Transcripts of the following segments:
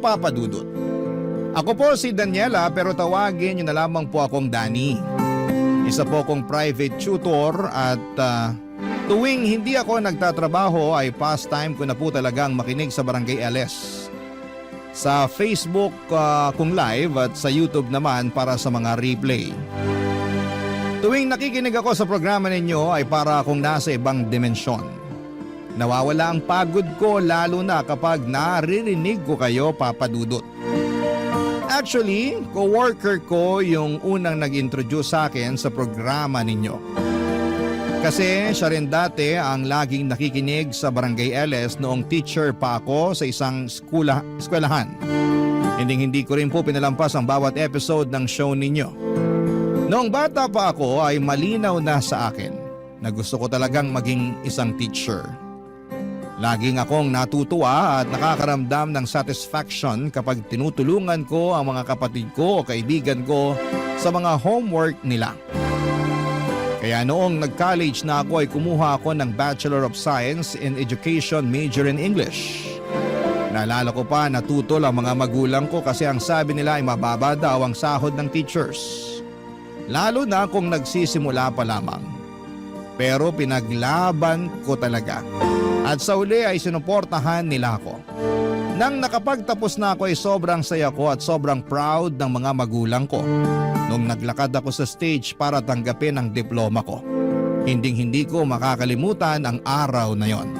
Papa Dudut. Ako po si Daniela pero tawagin niyo na lamang po akong Danny. Isa po akong private tutor at tuwing hindi ako nagtatrabaho ay pastime ko na po talagang makinig sa Barangay LS. Sa Facebook kung live at sa YouTube naman para sa mga replay. Tuwing nakikinig ako sa programa ninyo ay para akong nasa ibang dimensyon. Nawawala ang pagod ko lalo na kapag naririnig ko kayo, Papa Dudut. Actually, co-worker ko yung unang nag-introduce sa akin sa programa ninyo. Kasi siya rin dati ang laging nakikinig sa Barangay LS noong teacher pa ako sa isang eskwelahan. Hindi ko rin po pinalampas ang bawat episode ng show ninyo. Noong bata pa ako ay malinaw na sa akin na gusto ko talagang maging isang teacher. Laging akong natutuwa at nakakaramdam ng satisfaction kapag tinutulungan ko ang mga kapatid ko o kaibigan ko sa mga homework nila. Kaya noong nag-college na ako ay kumuha ako ng Bachelor of Science in Education major in English. Naalala ko pa natutol ang mga magulang ko kasi ang sabi nila ay mababa daw ang sahod ng teachers. Lalo na kung nagsisimula pa lamang. Pero pinaglaban ko talaga. At sa uli ay sinuportahan nila ako. Nang nakapagtapos na ako ay sobrang saya ko at sobrang proud ng mga magulang ko. Nung naglakad ako sa stage para tanggapin ang diploma ko. Hindi ko makakalimutan ang araw na yon.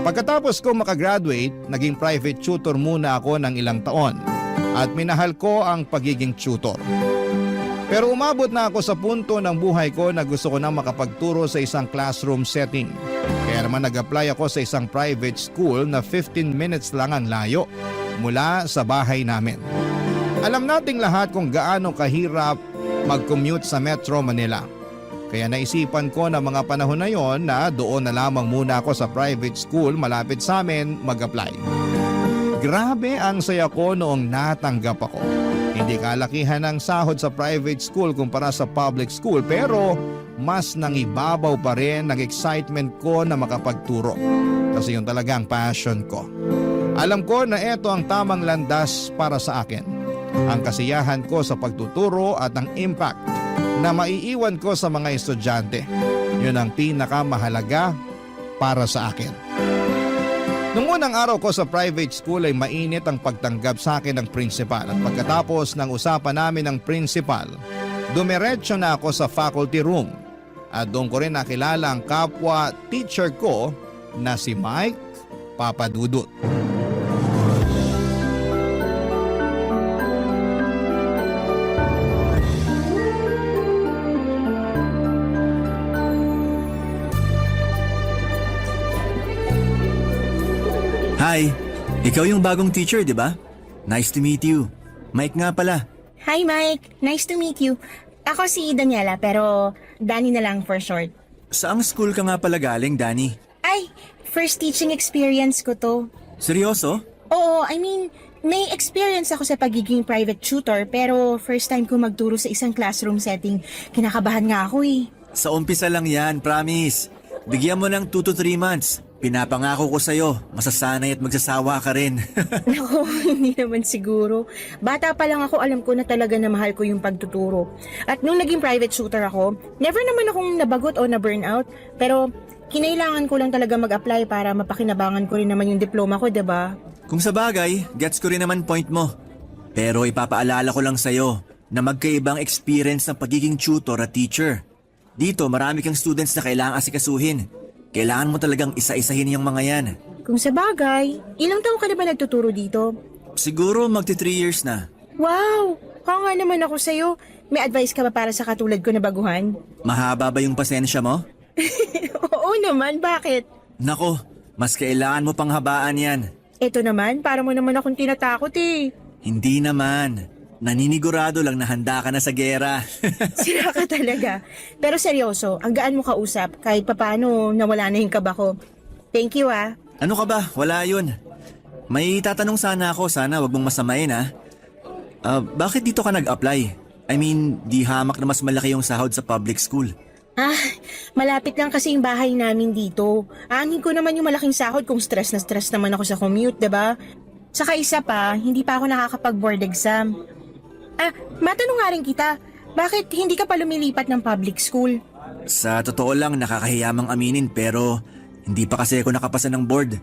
Pagkatapos ko makagraduate, naging private tutor muna ako ng ilang taon. At minahal ko ang pagiging tutor. Pero umabot na ako sa punto ng buhay ko na gusto ko na makapagturo sa isang classroom setting. Kaya naman nag-apply ako sa isang private school na 15 minutes lang ang layo mula sa bahay namin. Alam nating lahat kung gaano kahirap mag-commute sa Metro Manila. Kaya naisipan ko na mga panahon na yon na doon na lamang muna ako sa private school malapit sa amin mag-apply. Grabe ang saya ko noong natanggap ako. Hindi kalakihan ang sahod sa private school kumpara sa public school pero mas nangibabaw pa rin ang excitement ko na makapagturo. Kasi yun talaga ang passion ko. Alam ko na ito ang tamang landas para sa akin. Ang kasiyahan ko sa pagtuturo at ang impact na maiiwan ko sa mga estudyante. Yun ang pinakamahalaga para sa akin. Nung unang araw ko sa private school ay mainit ang pagtanggap sa akin ng principal at pagkatapos ng usapan namin ng principal, dumiretso na ako sa faculty room at doon ko rin nakilala ang kapwa teacher ko na si Mike Papadudut. Hi, ikaw yung bagong teacher, di ba? Nice to meet you. Mike nga pala. Hi Mike, nice to meet you. Ako si Daniela pero Danny na lang for short. Saang school ka nga pala galing, Danny? Ay, first teaching experience ko to. Seryoso? Oo, I mean, may experience ako sa pagiging private tutor pero first time ko magturo sa isang classroom setting. Kinakabahan nga ako eh. Sa umpisa lang yan, promise. Bigyan mo ng 2 to 3 months. Pinapangako ko sa'yo, masasanay at magsasawa ka rin. Naku, hindi naman siguro. Bata pa lang ako, alam ko na talaga na mahal ko yung pagtuturo. At nung naging private tutor ako, never naman akong nabagot o na-burnout. Pero kinailangan ko lang talaga mag-apply para mapakinabangan ko rin naman yung diploma ko, diba? Kung sa bagay, gets ko rin naman point mo. Pero ipapaalala ko lang sa'yo na magkaibang experience ng pagiging tutor at teacher. Dito, marami kang students na kailangang asikasuhin. Kailangan mo talagang isa-isahin yung mga yan. Kung sa bagay, ilang taon ka na ba nagtuturo dito? Siguro magti 3 years na. Wow! Kaya nga naman ako sa'yo. May advice ka ba para sa katulad ko na baguhan? Mahaba ba yung pasensya mo? Oo naman, bakit? Nako, mas kailangan mo pang habaan yan. Ito naman, para mo naman akong tinatakot eh. Hindi naman. Naninigurado lang na handa ka na sa gera. Sira ka talaga. Pero seryoso, ang gaan mo kausap kahit papano nawala na yung kaba ko. Thank you ah. Ano ka ba? Wala yun. May tatanong sana ako, sana wag mong masamain ha. Bakit dito ka nag-apply? I mean, di hamak na mas malaki yung sahod sa public school. Ah, malapit lang kasi yung bahay namin dito. Aanin ko naman yung malaking sahod kung stress na stress naman ako sa commute, diba? Saka isa pa, hindi pa ako nakakapag-board exam. Matanong nga rin kita, bakit hindi ka pa lumilipat ng public school? Sa totoo lang, nakakahiyamang aminin pero hindi pa kasi ako nakapasa ng board.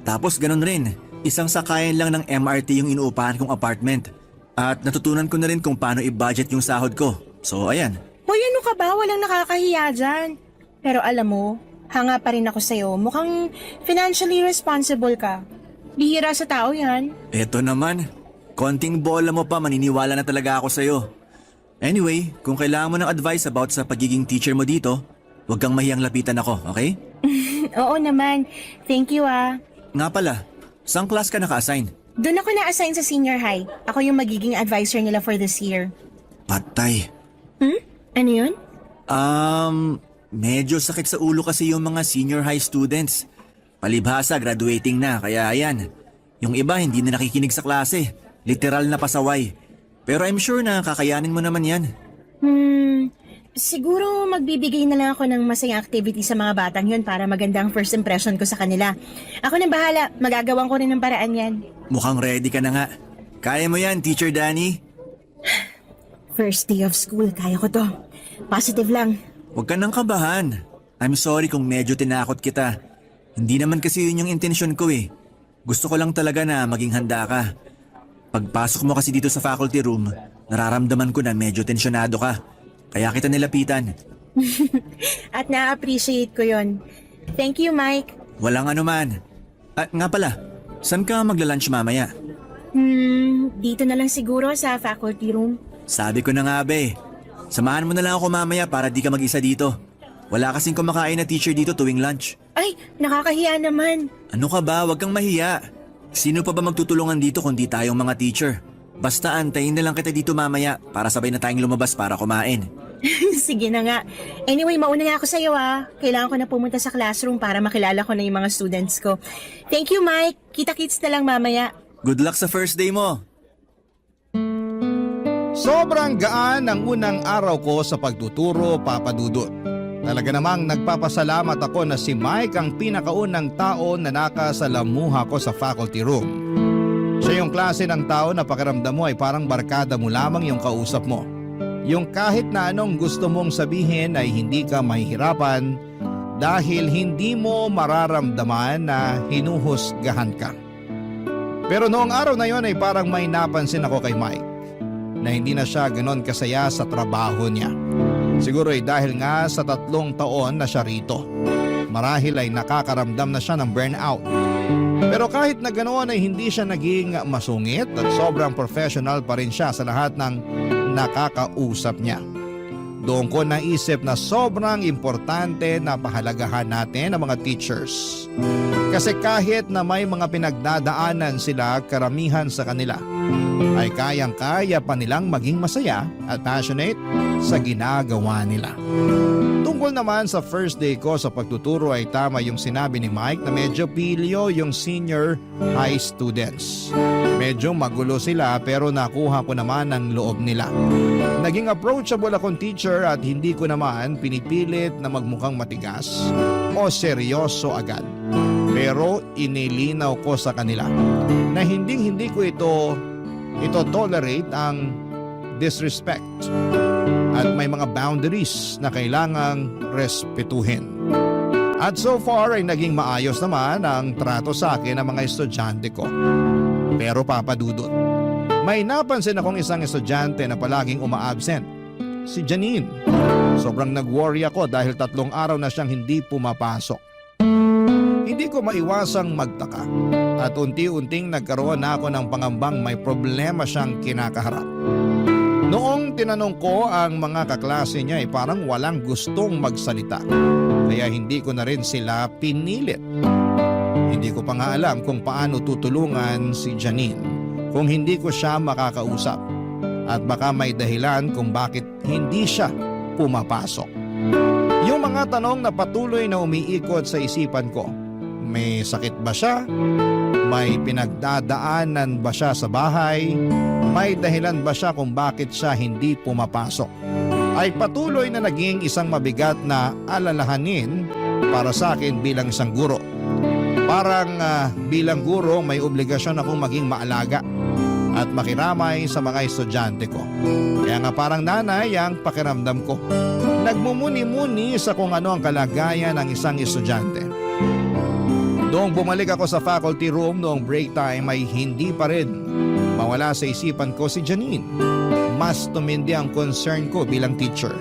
Tapos ganun rin, isang sakayan lang ng MRT yung inuupahan kong apartment. At natutunan ko na rin kung paano i-budget yung sahod ko. So ayan. Hoy, ano ka ba? Walang nakakahiya dyan. Pero alam mo, hanga pa rin ako sa'yo. Mukhang financially responsible ka. Bihira sa tao yan. Eto naman, konting bola mo pa maniniwala na talaga ako sa'yo. Anyway, kung kailangan mo ng advice about sa pagiging teacher mo dito, huwag kang mahiyang lapitan ako, okay? Oo naman. Thank you ah. Nga pala, saan class ka naka-assign? Doon ako na-assign sa senior high. Ako yung magiging advisor nila for this year. Patay. Ano yun? Medyo sakit sa ulo kasi yung mga senior high students. Palibhasa, graduating na, kaya ayan. Yung iba hindi na nakikinig sa klase. Literal na pasaway. Pero I'm sure na kakayanin mo naman yan. Siguro magbibigay na lang ako ng masayang activity sa mga batang yun para maganda ang first impression ko sa kanila. Ako nang bahala, magagawan ko rin ng paraan yan. Mukhang ready ka na nga. Kaya mo yan, Teacher Danny. First day of school, kaya ko to. Positive lang. Huwag ka nang kabahan. I'm sorry kung medyo tinakot kita. Hindi naman kasi yun yung intensyon ko eh. Gusto ko lang talaga na maging handa ka. Pagpasok mo kasi dito sa faculty room, nararamdaman ko na medyo tensyonado ka. Kaya kita nilapitan. At na-appreciate ko yon. Thank you, Mike. Walang anuman. At nga pala, saan ka magla-lunch mamaya? Dito na lang siguro sa faculty room. Sabi ko na nga be, samahan mo na lang ako mamaya para di ka mag-isa dito. Wala kasing kumakain na teacher dito tuwing lunch. Ay, nakakahiya naman. Ano ka ba? Huwag kang mahiya. Sino pa ba magtutulungan dito kundi tayong mga teacher? Basta antayin na lang kita dito mamaya para sabay na tayong lumabas para kumain. Sige na nga. Anyway, mauna na ako sa'yo ah. Kailangan ko na pumunta sa classroom para makilala ko na yung mga students ko. Thank you, Mike. Kita-kits na lang mamaya. Good luck sa first day mo. Sobrang gaan ang unang araw ko sa pagtuturo, Papa Dudut. Talaga namang nagpapasalamat ako na si Mike ang pinakaunang tao na nakasalamuha ko sa faculty room. Siya yung klase ng tao na pakiramdam mo ay parang barkada mo lamang yung kausap mo. Yung kahit na anong gusto mong sabihin ay hindi ka mahihirapan dahil hindi mo mararamdaman na hinuhusgahan ka. Pero noong araw na yon ay parang may napansin ako kay Mike na hindi na siya ganon kasaya sa trabaho niya. Siguro ay dahil nga sa 3 taon na siya rito. Marahil ay nakakaramdam na siya ng burnout. Pero kahit na ganoon ay hindi siya naging masungit at sobrang professional pa rin siya sa lahat ng nakakausap niya. Doon ko naisip na sobrang importante na pahalagahan natin ang mga teachers. Kasi kahit na may mga pinagdadaanan sila, karamihan sa kanila ay kayang-kaya pa nilang maging masaya at passionate sa ginagawa nila. Tungkol naman sa first day ko sa pagtuturo ay tama yung sinabi ni Mike na medyo pilyo yung senior high students. Medyo magulo sila pero nakuha ko naman ang loob nila. Naging approachable akong teacher at hindi ko naman pinipilit na magmukhang matigas o seryoso agad. Pero inilinaw ko sa kanila na hindi ko ito tolerate ang disrespect at may mga boundaries na kailangang respetuhin. At so far ay naging maayos naman ang trato sa akin ng mga estudyante ko. Pero Papa Dudut, may napansin akong isang estudyante na palaging uma-absent. Si Janine. Sobrang nag-worry ako dahil 3 araw na siyang hindi pumapasok. Hindi ko maiwasang magtaka at unti-unting nagkaroon na ako ng pangambang may problema siyang kinakaharap. Noong tinanong ko ang mga kaklase niya ay parang walang gustong magsalita. Kaya hindi ko na rin sila pinilit. Hindi ko pa nga alam kung paano tutulungan si Janine kung hindi ko siya makakausap. At baka may dahilan kung bakit hindi siya pumapasok. Yung mga tanong na patuloy na umiikot sa isipan ko. May sakit ba siya? May pinagdadaanan ba siya sa bahay? May dahilan ba siya kung bakit siya hindi pumapasok? Ay patuloy na naging isang mabigat na alalahanin para sa akin bilang isang guro. Parang bilang guro may obligasyon akong maging maalaga at makiramay sa mga estudyante ko. Kaya nga parang nanay ang pakiramdam ko. Nagmumuni-muni sa kung ano ang kalagayan ng isang estudyante. Noong bumalik ako sa faculty room noong break time ay hindi pa rin mawala sa isipan ko si Janine. Mas tumindi ang concern ko bilang teacher.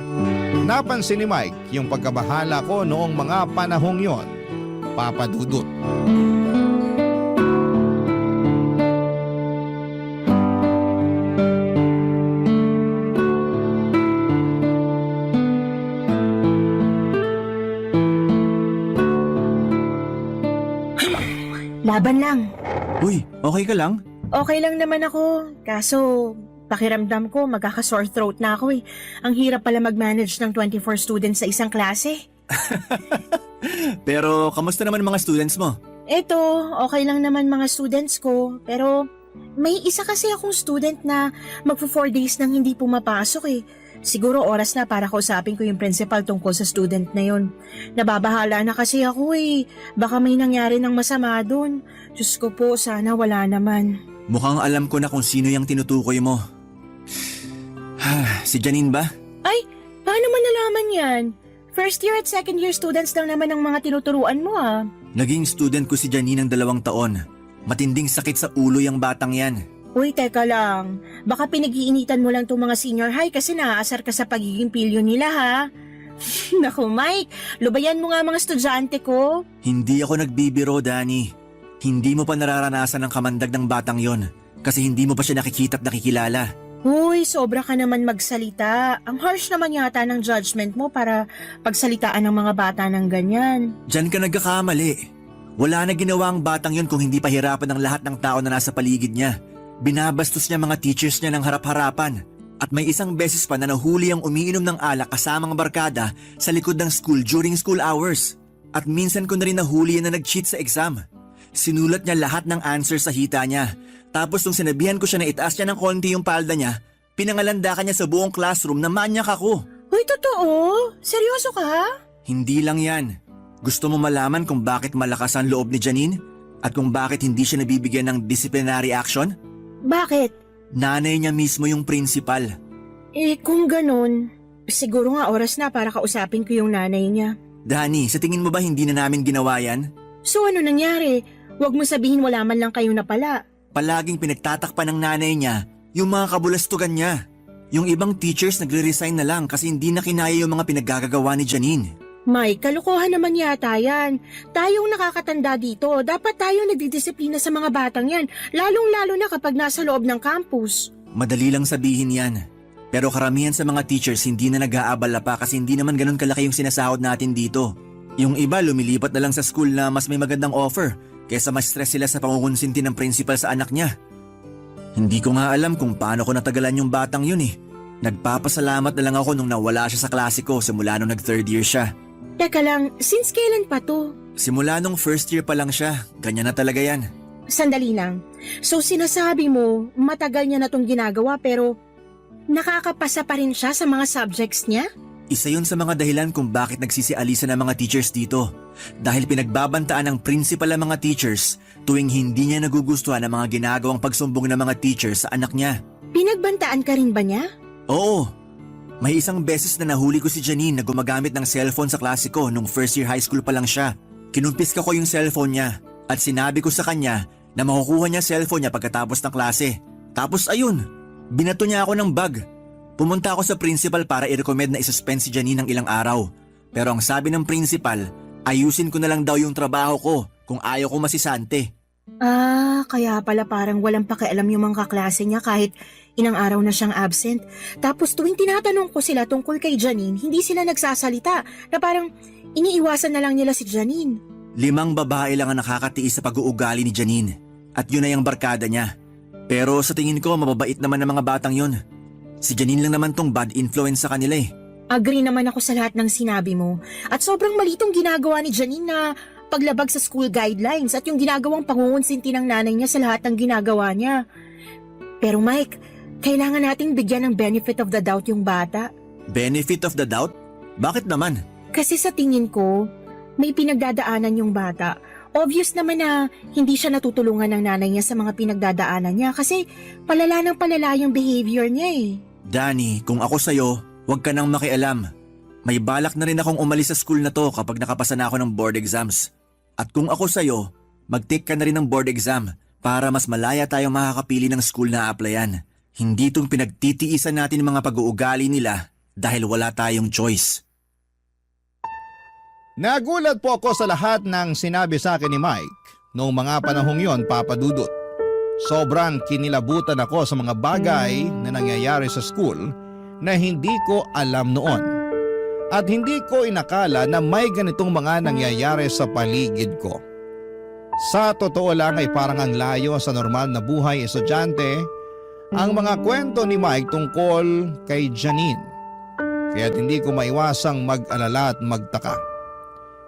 Napansin ni Mike yung pagkabahala ko noong mga panahong yon, Papa Dudut. Laban lang. Uy, okay ka lang? Okay lang naman ako. Kaso, pakiramdam ko magkaka-sore throat na ako eh. Ang hirap pala mag-manage ng 24 students sa isang klase. Pero kamusta naman mga students mo? Eto, okay lang naman mga students ko. Pero may isa kasi akong student na magpo 4 days nang hindi pumapasok eh. Siguro oras na para kausapin ko yung principal tungkol sa student na yun. Nababahala na kasi ako eh. Baka may nangyari ng masama dun. Diyos ko po, sana wala naman. Mukhang alam ko na kung sino yung tinutukoy mo. Si Janine ba? Ay, paano man nalaman yan? First year at second year students lang naman ang mga tinuturuan mo ah. Naging student ko si Janine ng 2 taon. Matinding sakit sa ulo yung batang yan. Uy, teka lang. Baka pinag-iinitan mo lang itong mga senior high kasi naaasar ka sa pagiging pilyo nila ha. Naku Mike, lubayan mo nga mga estudyante ko. Hindi ako nagbibiro, Danny. Hindi mo pa nararanasan ang kamandag ng batang yon kasi hindi mo pa siya nakikita at nakikilala. Uy, sobra ka naman magsalita. Ang harsh naman yata ng judgment mo para pagsalitaan ng mga bata ng ganyan. Diyan ka nagkakamali. Wala na ginawa ang batang yon kung hindi pahirapan ng lahat ng tao na nasa paligid niya. Binabastos niya mga teachers niya ng harap-harapan. At may isang beses pa na nahuli ang umiinom ng alak kasamang barkada sa likod ng school during school hours. At minsan ko na rin nahuli yan na nag-cheat sa exam. Sinulat niya lahat ng answer sa hita niya. Tapos nung sinabihan ko siya na itaas niya ng konti yung palda niya, pinangalandakan niya sa buong classroom na manyak ako. Uy, totoo? Seryoso ka? Hindi lang yan. Gusto mo malaman kung bakit malakas ang loob ni Janine? At kung bakit hindi siya nabibigyan ng disciplinary action? Bakit? Nanay niya mismo yung principal. Kung ganun, siguro nga oras na para kausapin ko yung nanay niya. Danny, sa tingin mo ba hindi na namin ginawa yan? So ano nangyari? Huwag mo sabihin wala man lang kayo napala. Palaging pinagtatakpan ng nanay niya yung mga kabulastugan niya. Yung ibang teachers nagre-resign na lang kasi hindi na kinaya yung mga pinaggagawa ni Janine. Mike, kalokohan naman yata yan. Tayong nakakatanda dito, dapat tayong nagdidisiplina sa mga batang yan, lalong-lalo na kapag nasa loob ng campus. Madali lang sabihin yan. Pero karamihan sa mga teachers hindi na nag-aabala pa kasi hindi naman ganun kalaki yung sinasahod natin dito. Yung iba lumilipat na lang sa school na mas may magandang offer kaysa mas stress sila sa pangungunsinti ng principal sa anak niya. Hindi ko nga alam kung paano ko natagalan yung batang yun eh. Nagpapasalamat na lang ako nung nawala siya sa klase ko simula nung nag-3rd year siya. Teka lang, since kailan pa to? Simula nung 1st year pa lang siya, ganyan na talaga yan. Sandali lang. So sinasabi mo, matagal niya na tong ginagawa pero nakakapasa pa rin siya sa mga subjects niya? Isa yun sa mga dahilan kung bakit nagsisialisa ng mga teachers dito. Dahil pinagbabantaan ng principal ang mga teachers tuwing hindi niya nagugustuhan ang mga ginagawang pagsumbong ng mga teachers sa anak niya. Pinagbantaan ka rin ba niya? Oo. May isang beses na nahuli ko si Janine na gumagamit ng cellphone sa klase ko nung 1st year high school pa lang siya. Kinumpiska ko yung cellphone niya at sinabi ko sa kanya na makukuha niya cellphone niya pagkatapos ng klase. Tapos ayun, binato niya ako ng bag. Pumunta ako sa principal para i-recommend na isuspend si Janine ng ilang araw. Pero ang sabi ng principal, ayusin ko na lang daw yung trabaho ko kung ayaw ko masisante. Kaya pala parang walang pakialam yung mga kaklase niya kahit ilang araw na siyang absent. Tapos tuwing tinatanong ko sila tungkol kay Janine, hindi sila nagsasalita na parang iniiwasan na lang nila si Janine. 5 babae lang ang nakakatiis sa pag-uugali ni Janine at yun ay ang barkada niya. Pero sa tingin ko mababait naman ang mga batang yun. Si Janine lang naman tong bad influence sa kanila eh. Agree naman ako sa lahat ng sinabi mo. At sobrang malitong ginagawa ni Janine na paglabag sa school guidelines at yung ginagawang pangungunsinti ng nanay niya sa lahat ng ginagawa niya. Pero Mike, kailangan nating bigyan ng benefit of the doubt yung bata. Benefit of the doubt? Bakit naman? Kasi sa tingin ko, may pinagdadaanan yung bata Obvious naman na hindi siya natutulungan ng nanay niya sa mga pinagdadaanan niya kasi palala ng palala yung behavior niya eh. Danny, kung ako sa'yo, huwag ka nang makialam. May balak na rin akong umalis sa school na to kapag nakapasa na ako ng board exams. At kung ako sa'yo, mag-take ka na rin ng board exam para mas malaya tayong makakapili ng school na applyan. Hindi itong pinagtitiisan natin mga pag-uugali nila dahil wala tayong choice. Nagulat po ako sa lahat ng sinabi sa akin ni Mike noong mga panahong yon, Papa Dudut. Sobrang kinilabutan ako sa mga bagay na nangyayari sa school na hindi ko alam noon. At hindi ko inakala na may ganitong mga nangyayari sa paligid ko. Sa totoo lang ay parang ang layo sa normal na buhay estudyante ang mga kwento ni Mike tungkol kay Janine. Kaya't hindi ko maiwasang mag-alala at magtaka.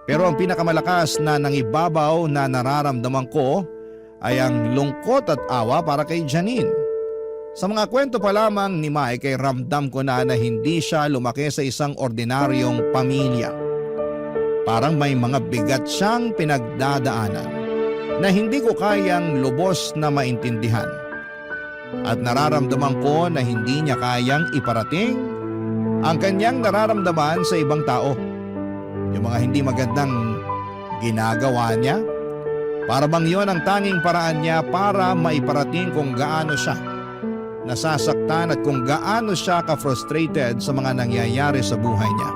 Pero ang pinakamalakas na nangibabaw na nararamdaman ko ay ang lungkot at awa para kay Janine. Sa mga kwento pa lamang ni Mike ay ramdam ko na hindi siya lumaki sa isang ordinaryong pamilya. Parang may mga bigat siyang pinagdadaanan na hindi ko kayang lubos na maintindihan. At nararamdaman ko na hindi niya kayang iparating ang kanyang nararamdaman sa ibang tao. Yung mga hindi magandang ginagawa niya, para bang yon ang tanging paraan niya para maiparating kung gaano siya nasasaktan at kung gaano siya ka-frustrated sa mga nangyayari sa buhay niya.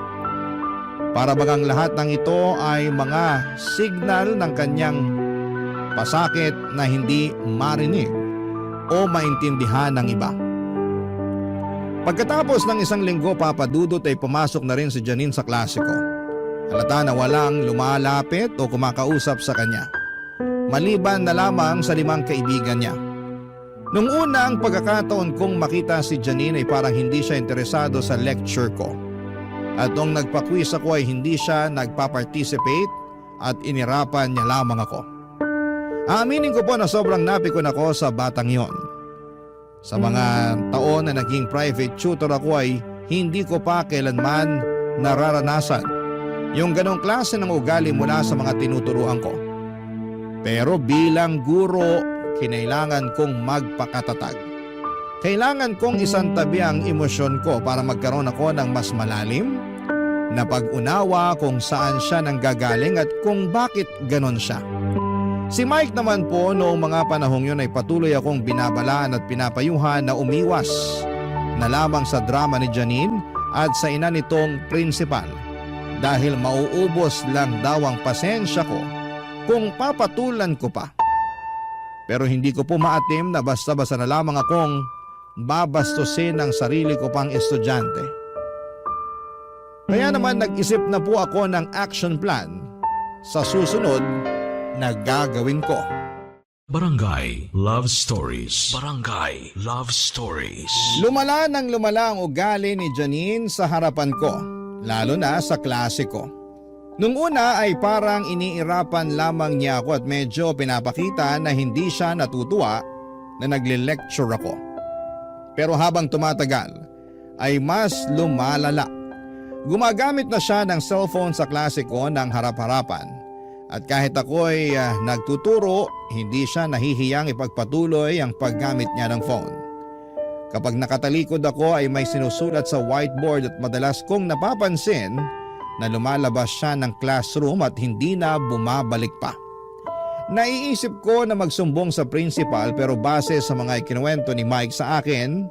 Para bang ang lahat ng ito ay mga signal ng kanyang pasakit na hindi marinig o maintindihan ng iba. Pagkatapos ng isang linggo, Papa Dudut, ay pumasok na rin si Janine sa klase ko. Halata na walang lumalapit o kumakausap sa kanya, maliban na lamang sa 5 kaibigan niya. Nung una ang pagkakataon kong makita si Janine ay parang hindi siya interesado sa lecture ko. At nung nagpa-quiz ako ay hindi siya nagpa-participate at inirapan niya lamang ako. Aaminin ko po na sobrang napikon ako sa batang yon. Sa mga taon na naging private tutor ako ay hindi ko pa kailanman nararanasan yung ganong klase ng ugali mula sa mga tinuturuan ko. Pero bilang guro, kinailangan kong magpakatatag. Kailangan kong isantabi ang emosyon ko para magkaroon ako ng mas malalim na pag-unawa kung saan siya nanggagaling at kung bakit ganon siya. Si Mike naman po noong mga panahong yun ay patuloy akong binabalaan at pinapayuhan na umiwas na lamang sa drama ni Janine at sa ina nitong principal. Dahil mauubos lang daw ang pasensya ko kung papatulan ko pa. Pero hindi ko po maatim na basta-basta na lamang akong babastusin ang sarili ko pang estudyante. Kaya naman nag-isip na po ako ng action plan sa susunod na gagawin ko. Barangay Love Stories. Barangay Love Stories. Lumala ng lumala ang ugali ni Janine sa harapan ko, lalo na sa klase ko. Nung una ay parang iniirapan lamang niya ako at medyo pinapakita na hindi siya natutuwa na nagle-lecture ako. Pero habang tumatagal ay mas lumalala. Gumagamit na siya ng cellphone sa klase ko ng harap-harapan. At kahit ako'y nagtuturo, hindi siya nahihiyang ipagpatuloy ang paggamit niya ng phone. Kapag nakatalikod ako ay may sinusulat sa whiteboard at madalas kong napapansin na lumalabas siya ng classroom at hindi na bumabalik pa. Naiisip ko na magsumbong sa principal pero base sa mga ikinuwento ni Mike sa akin,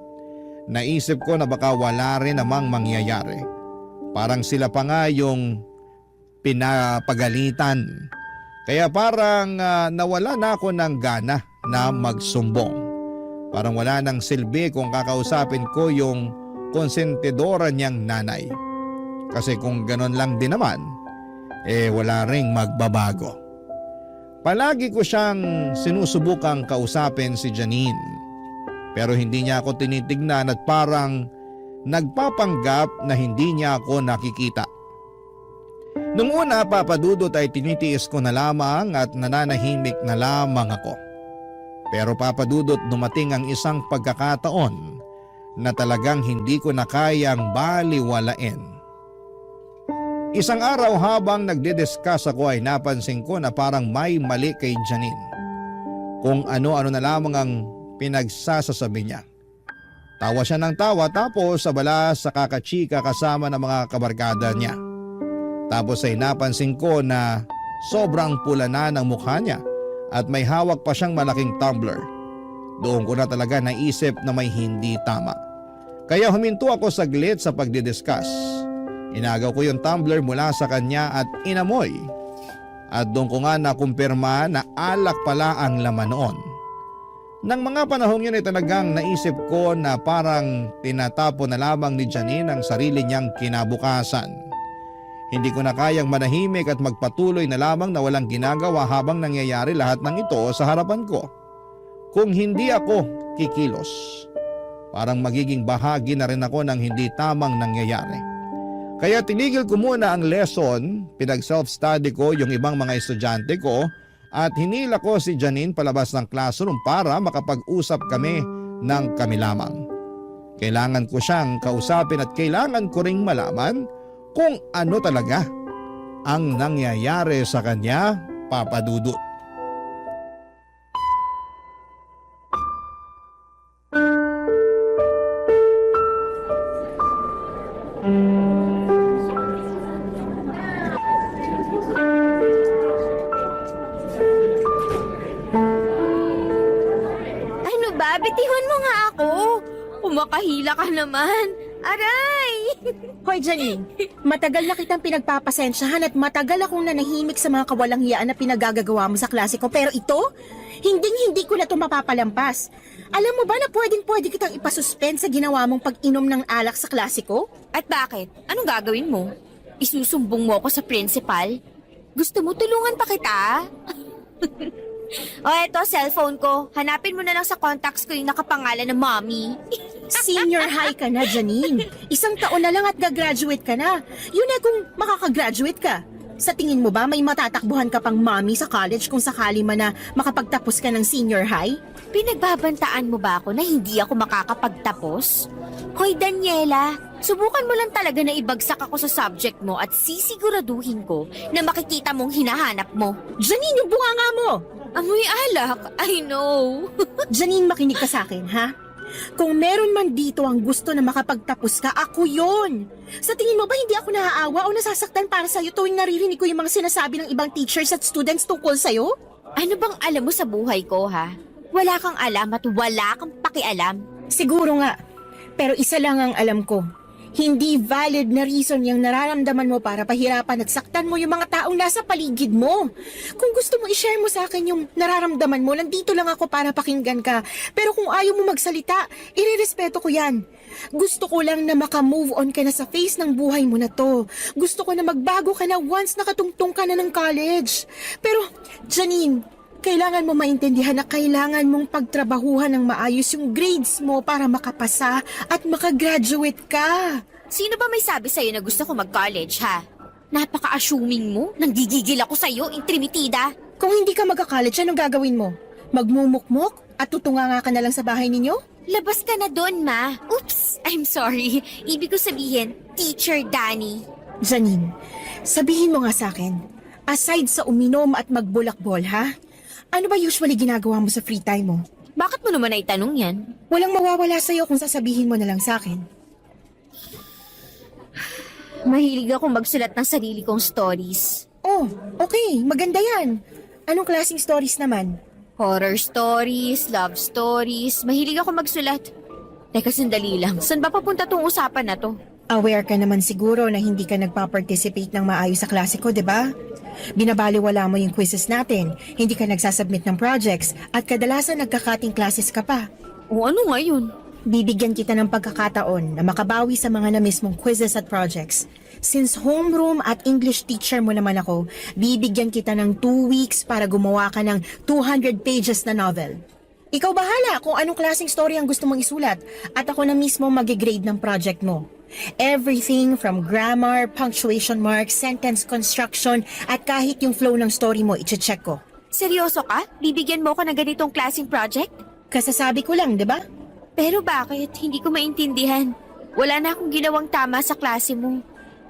naisip ko na baka wala rin namang mangyayari. Parang sila pa nga yung pinapagalitan. Kaya parang nawala na ako ng gana na magsumbong. Parang wala nang silbi kung kakausapin ko yung konsentidora niyang nanay. Kasi kung ganon lang din naman, wala ring magbabago. Palagi ko siyang sinusubukang kausapin si Janine. Pero hindi niya ako tinitignan at parang nagpapanggap na hindi niya ako nakikita. Nung una, papadudot ay tinitiis ko na lamang at nananahimik na lamang ako. Pero papadudot dumating ang isang pagkakataon na talagang hindi ko na kayang baliwalain. Isang araw habang nagdidiscuss ako ay napansin ko na parang may mali kay Janine. Kung ano-ano na lamang ang pinagsasasabi niya. Tawa siya ng tawa tapos abala sa kakachika kasama ng mga kabarkada niya. Tapos ay napansin ko na sobrang pula na ng mukha niya at may hawak pa siyang malaking tumbler. Doon ko na talaga naisip na may hindi tama. Kaya huminto ako saglit sa pagdidiscuss. Inagaw ko yung tumbler mula sa kanya at inamoy. At doon ko nga nakumpirma na alak pala ang laman noon. Nang mga panahong yun ay talagang naisip ko na parang tinatapon na lamang ni Janine ang sarili niyang kinabukasan. Hindi ko na kayang manahimik at magpatuloy na lamang na walang ginagawa habang nangyayari lahat ng ito sa harapan ko. Kung hindi ako kikilos, parang magiging bahagi na rin ako ng hindi tamang nangyayari. Kaya tinigil ko muna ang lesson, pinag-self-study ko yung ibang mga estudyante ko at hinila ko si Janine palabas ng classroom para makapag-usap kami ng kami lamang. Kailangan ko siyang kausapin at kailangan ko ring malaman kung ano talaga ang nangyayari sa kanya, Papa Dudut. Ano ba? Bitihon mo nga ako. Umakahila ka naman. Aray! Hoy Janine, matagal na kitang pinagpapasensyahan at matagal akong nanahimik sa mga kawalang hiyaan na pinagagagawa mo sa klase ko. Pero ito, hindi ko na ito mapapalampas. Alam mo ba na pwedeng-pwede kitang ipasuspend sa ginawa mong pag-inom ng alak sa klase ko? At bakit? Anong gagawin mo? Isusumbong mo ako sa principal? Gusto mo tulungan pa kita? O eto, cellphone ko. Hanapin mo na lang sa contacts ko yung nakapangalan ng mommy. Senior high ka na, Janine. Isang taon na lang at gagraduate ka na. Yun na kung makakagraduate ka. Sa tingin mo ba may matatakbuhan ka pang mommy sa college kung sakali man na makapagtapos ka ng senior high? Pinagbabantaan mo ba ako na hindi ako makakapagtapos? Hoy Daniela, subukan mo lang talaga na ibagsak ako sa subject mo at sisiguraduhin ko na makikita mong hinahanap mo. Janine, yung bunganga mo! Amoy alak, I know. Janine, makinig ka sa akin, ha? Kung meron man dito ang gusto na makapagtapos ka, ako yon. Sa tingin mo ba hindi ako naaawa o nasasaktan para sa'yo tuwing naririnig ko yung mga sinasabi ng ibang teachers at students tungkol sa'yo? Ano bang alam mo sa buhay ko, ha? Wala kang alam at wala kang pakialam. Siguro nga. Pero isa lang ang alam ko. Hindi valid na reason yung nararamdaman mo para pahirapan at saktan mo yung mga taong nasa paligid mo. Kung gusto mo i-share mo sa akin yung nararamdaman mo, nandito lang ako para pakinggan ka. Pero kung ayaw mo magsalita, irerespeto ko yan. Gusto ko lang na maka-move on ka na sa phase ng buhay mo na to. Gusto ko na magbago ka na once nakatungtong ka na ng college. Pero, Janine, kailangan mo maintindihan na kailangan mong pagtrabahuhan ng maayos yung grades mo para makapasa at makagraduate ka. Sino ba may sabi sa'yo na gusto ko mag-college, ha? Napaka-assuming mo. Nanggigigil ako sa'yo, intrimitida. Kung hindi ka magka-college, anong gagawin mo? Magmumukmok at tutunganga ka na lang sa bahay ninyo? Labas ka na doon, ma. Oops, I'm sorry. Ibig ko sabihin, Teacher Danny. Janine, sabihin mo nga sa akin, aside sa uminom at magbulakbol, ha? Ano ba usually ginagawa mo sa free time mo? Bakit mo naman naitanong yan? Walang mawawala sa'yo kung sasabihin mo na lang sa akin. Mahilig ako magsulat ng sarili kong stories. Oh, okay. Maganda yan. Anong klaseng stories naman? Horror stories, love stories. Mahilig ako magsulat. Teka, sandali lang. Saan ba papunta tong usapan na to? Aware ka naman siguro na hindi ka nagpa-participate ng maayos sa klase ko, di ba? Binabaliwala mo yung quizzes natin, hindi ka nagsasubmit ng projects, at kadalasan nagkakating classes ka pa. O ano nga yun? Bibigyan kita ng pagkakataon na makabawi sa mga na-miss mong quizzes at projects. Since homeroom at English teacher mo naman ako, bibigyan kita ng 2 weeks para gumawa ka ng 200 pages na novel. Ikaw bahala kung anong klaseng story ang gusto mong isulat at ako na mismo mag-grade ng project mo. Everything from grammar, punctuation marks, sentence construction, at kahit yung flow ng story mo, iche-check ko. Seryoso ka? Bibigyan mo ko ng ganitong klaseng project? Kasasabi ko lang, di ba? Pero bakit? Hindi ko maintindihan. Wala na akong ginawang tama sa klase mo.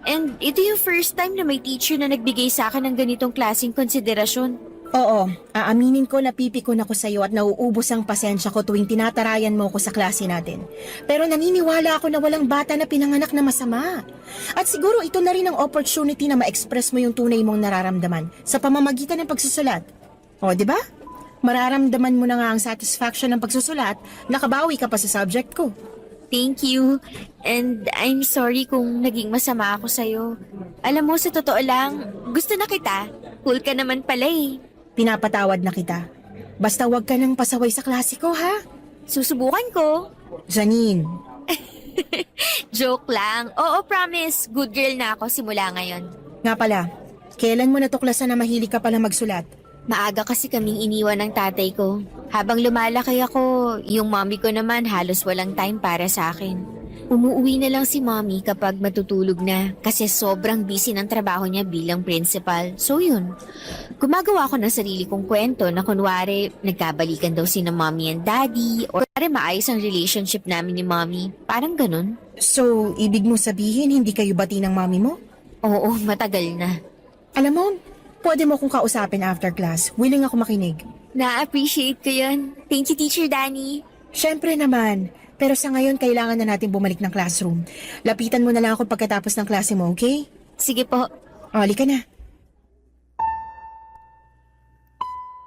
And ito yung first time na may teacher na nagbigay sa akin ng ganitong klaseng konsiderasyon. Oo, aaminin ko na pipikon ako sa'yo at nauubos ang pasensya ko tuwing tinatarayan mo ko sa klase natin. Pero naniniwala ako na walang bata na pinanganak na masama. At siguro ito na rin ang opportunity na ma-express mo yung tunay mong nararamdaman sa pamamagitan ng pagsusulat. O, di ba? Mararamdaman mo na nga ang satisfaction ng pagsusulat, nakabawi ka pa sa subject ko. Thank you. And I'm sorry kung naging masama ako sa'yo. Alam mo, sa totoo lang, gusto na kita. Cool ka naman pala eh. Pinapatawad na kita. Basta wag ka nang pasaway sa klase ko, ha? Susubukan ko. Janine, Joke lang. Oo, promise. Good girl na ako simula ngayon. nga pala, kailan mo natuklasan na mahilig ka pala magsulat? Maaga kasi kaming iniwan ng tatay ko. Habang lumalaki ako, yung mommy ko naman halos walang time para sa akin. Umuwi na lang si mommy kapag matutulog na kasi sobrang busy ng trabaho niya bilang principal. So yun, gumagawa ako ng sarili kong kwento na kunwari nagkabalikan daw si na mommy and daddy or kunwari maayos ang relationship namin ni mommy. Parang ganun. So, ibig mo sabihin hindi kayo bati ng mami mo? Oo, matagal na. Alam mo, pwede mo kong kausapin after class. Willing ako makinig. Na-appreciate ko yun. Thank you, Teacher Danny. Siyempre naman. Pero sa ngayon, kailangan na natin bumalik ng classroom. Lapitan mo na lang ako pagkatapos ng klase mo, okay? Sige po. Halika na.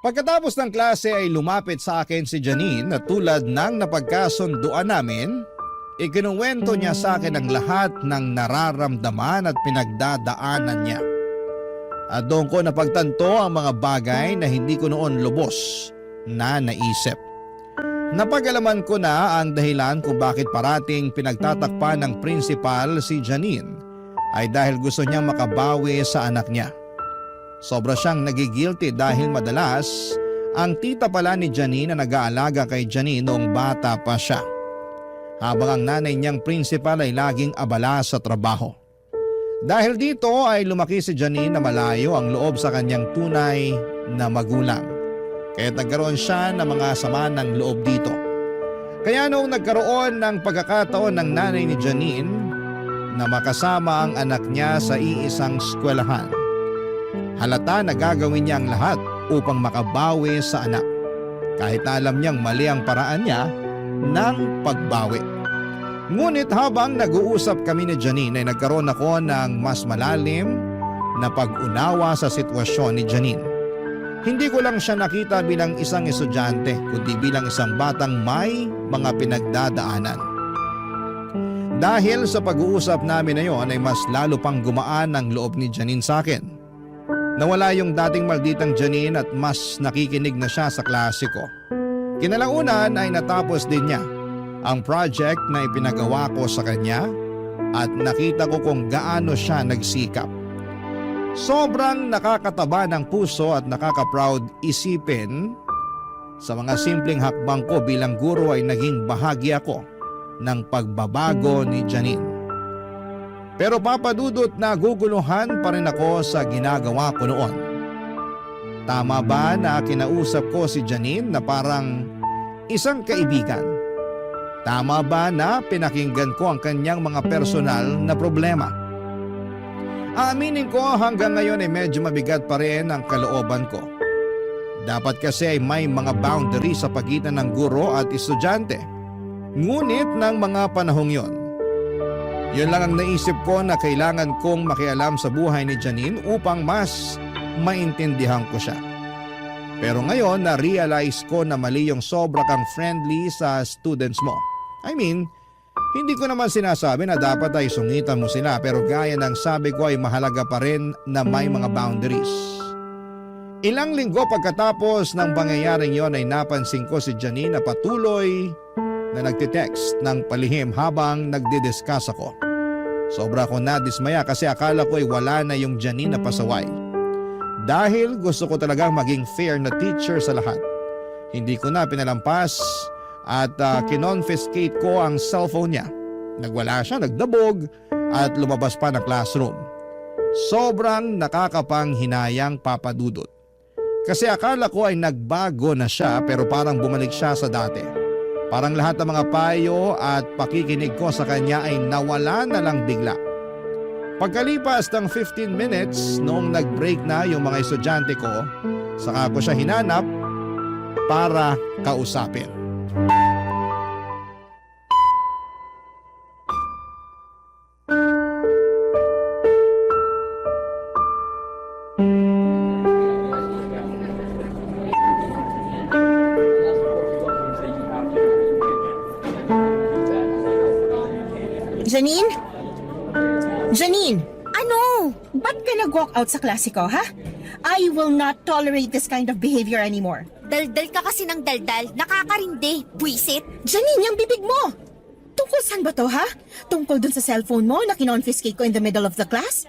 Pagkatapos ng klase ay lumapit sa akin si Janine at tulad ng napagkasunduan namin, ikinuwento niya sa akin ang lahat ng nararamdaman at pinagdadaanan niya. At doon ko napagtanto ang mga bagay na hindi ko noon lubos na naisip. Napag-alaman ko na ang dahilan kung bakit parating pinagtatakpan ng principal si Janine ay dahil gusto niyang makabawi sa anak niya. Sobra siyang nagigilty dahil madalas ang tita pala ni Janine na nag-aalaga kay Janine noong bata pa siya. Habang ang nanay niyang principal ay laging abala sa trabaho. Dahil dito ay lumaki si Janine na malayo ang loob sa kanyang tunay na magulang. Kaya nagkaroon siya ng mga sama ng loob dito. Kaya noong nagkaroon ng pagkakataon ng nanay ni Janine na makasama ang anak niya sa iisang eskwelahan, halata na gagawin niya ang lahat upang makabawi sa anak. Kahit na alam niyang mali ang paraan niya ng pagbawi. Ngunit habang nag-uusap kami ni Janine ay nagkaroon ako ng mas malalim na pag-unawa sa sitwasyon ni Janine. Hindi ko lang siya nakita bilang isang estudyante kundi bilang isang batang may mga pinagdadaanan. Dahil sa pag-uusap namin na yon ay mas lalo pang gumaan ang loob ni Janine sa akin. Nawala yung dating malditang Janine at mas nakikinig na siya sa klase ko. Kinalaunan ay natapos din niya ang project na ipinagawa ko sa kanya at nakita ko kung gaano siya nagsikap. Sobrang nakakataba ng puso at nakaka-proud isipin sa mga simpleng hakbang ko bilang guro ay naging bahagi ako ng pagbabago ni Janine. Pero papadudot na guguluhan pa rin ako sa ginagawa ko noon. Tama ba na kinausap ko si Janine na parang isang kaibigan? Tama ba na pinakinggan ko ang kanyang mga personal na problema? Aaminin ko hanggang ngayon ay medyo mabigat pa rin ang kalooban ko. Dapat kasi ay may mga boundary sa pagitan ng guro at estudyante. Ngunit ng mga panahong yon, yun lang ang naisip ko na kailangan kong makialam sa buhay ni Janine upang mas maintindihan ko siya. Pero ngayon na-realize ko na mali yung sobra kang friendly sa students mo. I mean, hindi ko naman sinasabi na dapat ay sungitan mo sila pero gaya ng sabi ko ay mahalaga pa rin na may mga boundaries. Ilang linggo pagkatapos ng pangyayaring yon ay napansin ko si Janine na patuloy na nagtitext ng palihim habang nagdidiscuss ako. Sobra ko nadismaya kasi akala ko ay wala na yung Janine na pasaway. Dahil gusto ko talagang maging fair na teacher sa lahat. Hindi ko na pinalampas at kinonfiscate ko ang cellphone niya. Nagwala siya, nagdabog at lumabas pa ng classroom. Sobrang nakakapanghinayang papadudot. Kasi akala ko ay nagbago na siya pero parang bumalik siya sa dati. Parang lahat ng mga payo at pakikinig ko sa kanya ay nawala na lang bigla. Pagkalipas ng 15 minutes, noong nag-break na yung mga estudyante ko, saka ko siya hinanap para kausapin. Janine? Janine! Ano? Ba't ka nag-walk out sa klase ko, ha? I will not tolerate this kind of behavior anymore. Daldal ka kasi ng daldal. Nakakarindi. Buisit. Janine, yung bibig mo! Tungkol saan ba to, ha? Tungkol dun sa cellphone mo na kinonfiscate ko in the middle of the class?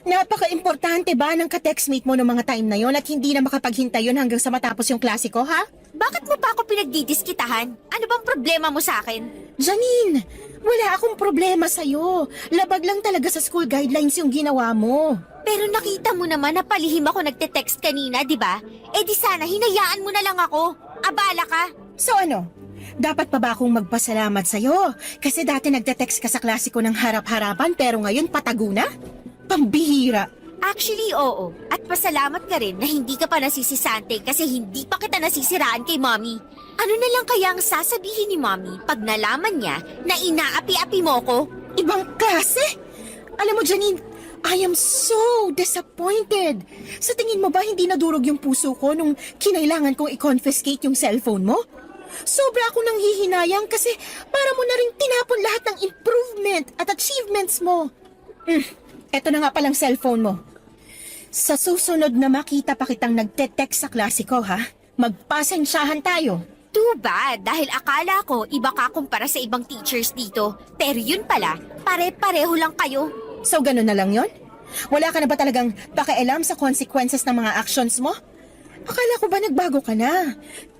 Napaka-importante ba ng ka-textmate mo noong mga time na yon at hindi na makapaghintay yun hanggang sa matapos yung klase ko, ha? Bakit mo pa ako pinagdidiskitahan? Ano bang problema mo sa akin? Janine, wala akong problema sa'yo. Labag lang talaga sa school guidelines yung ginawa mo. Pero nakita mo naman na palihim ako nagte-text kanina, di ba? Eh di sana hinayaan mo na lang ako. Abala ka. So ano? Dapat pa ba akong magpasalamat sa'yo? Kasi dati nagte-text ka sa klase ko ng harap-harapan pero ngayon patago na? Pambihira. Actually, oo. At pasalamat ka rin na hindi ka pa nasisisante kasi hindi pa kita nasisiraan kay Mommy. Ano na lang kaya ang sasabihin ni Mommy pag nalaman niya na inaapi-api mo ko? Ibang klase? Alam mo, Janine, I am so disappointed. Sa tingin mo ba hindi nadurog yung puso ko nung kinailangan kong i-confiscate yung cellphone mo? Sobra akong nanghihinayang kasi para mo na rin tinapon lahat ng improvement at achievements mo. Eto na nga palang cellphone mo. Sa susunod na makita pa kitang nagte-text sa klase ko, ha? Magpasensyahan tayo. Too bad dahil akala ko iba ka kumpara sa ibang teachers dito. Pero yun pala, pare-pareho lang kayo. So, ganun na lang yon? Wala ka na ba talagang pakialam sa consequences ng mga actions mo? Akala ko ba nagbago ka na?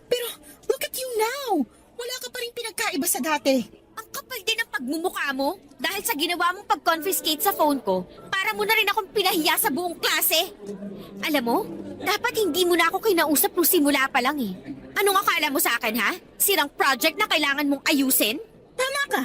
Pero, look at you now! Wala ka pa rin pinagkaiba sa dati. Ang kapal din ang pagmumukha mo dahil sa ginawa mong pag-confiscate sa phone ko, para mo na rin akong pinahiya sa buong klase. Alam mo, dapat hindi mo na ako kinausap nung simula pa lang eh. Anong akala mo sa akin ha? Sirang project na kailangan mong ayusin? Tama ka.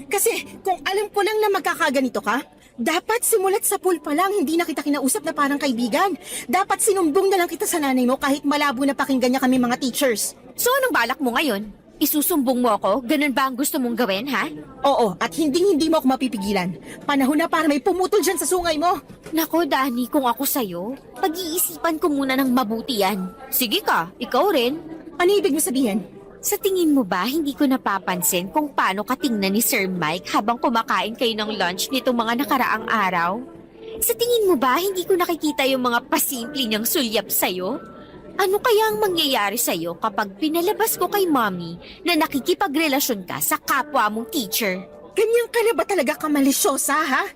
Kasi kung alam ko lang na magkakaganito ka, dapat simulat sa pool pa lang hindi na kita kinausap na parang kaibigan. Dapat sinumbong na lang kita sa nanay mo kahit malabo na pakinggan niya kami mga teachers. So anong balak mo ngayon? Isusumbong mo ako? Ganun ba ang gusto mong gawin, ha? Oo, at hindi mo ako mapipigilan. Panahon na para may pumutol dyan sa sungay mo. Nako, Dani, kung ako sa'yo, pag-iisipan ko muna ng mabuti yan. Sige ka, ikaw rin. Ano ibig mo sabihin? Sa tingin mo ba, hindi ko napapansin kung paano ka tingnan ni Sir Mike habang kumakain kayo ng lunch nitong mga nakaraang araw? Sa tingin mo ba, hindi ko nakikita yung mga pasimple niyang sulyap sa'yo? Ano kaya ang mangyayari sa'yo kapag pinalabas ko kay Mommy na nakikipagrelasyon ka sa kapwa mong teacher? Ganyan ka na ba talaga kamalisyosa, ha?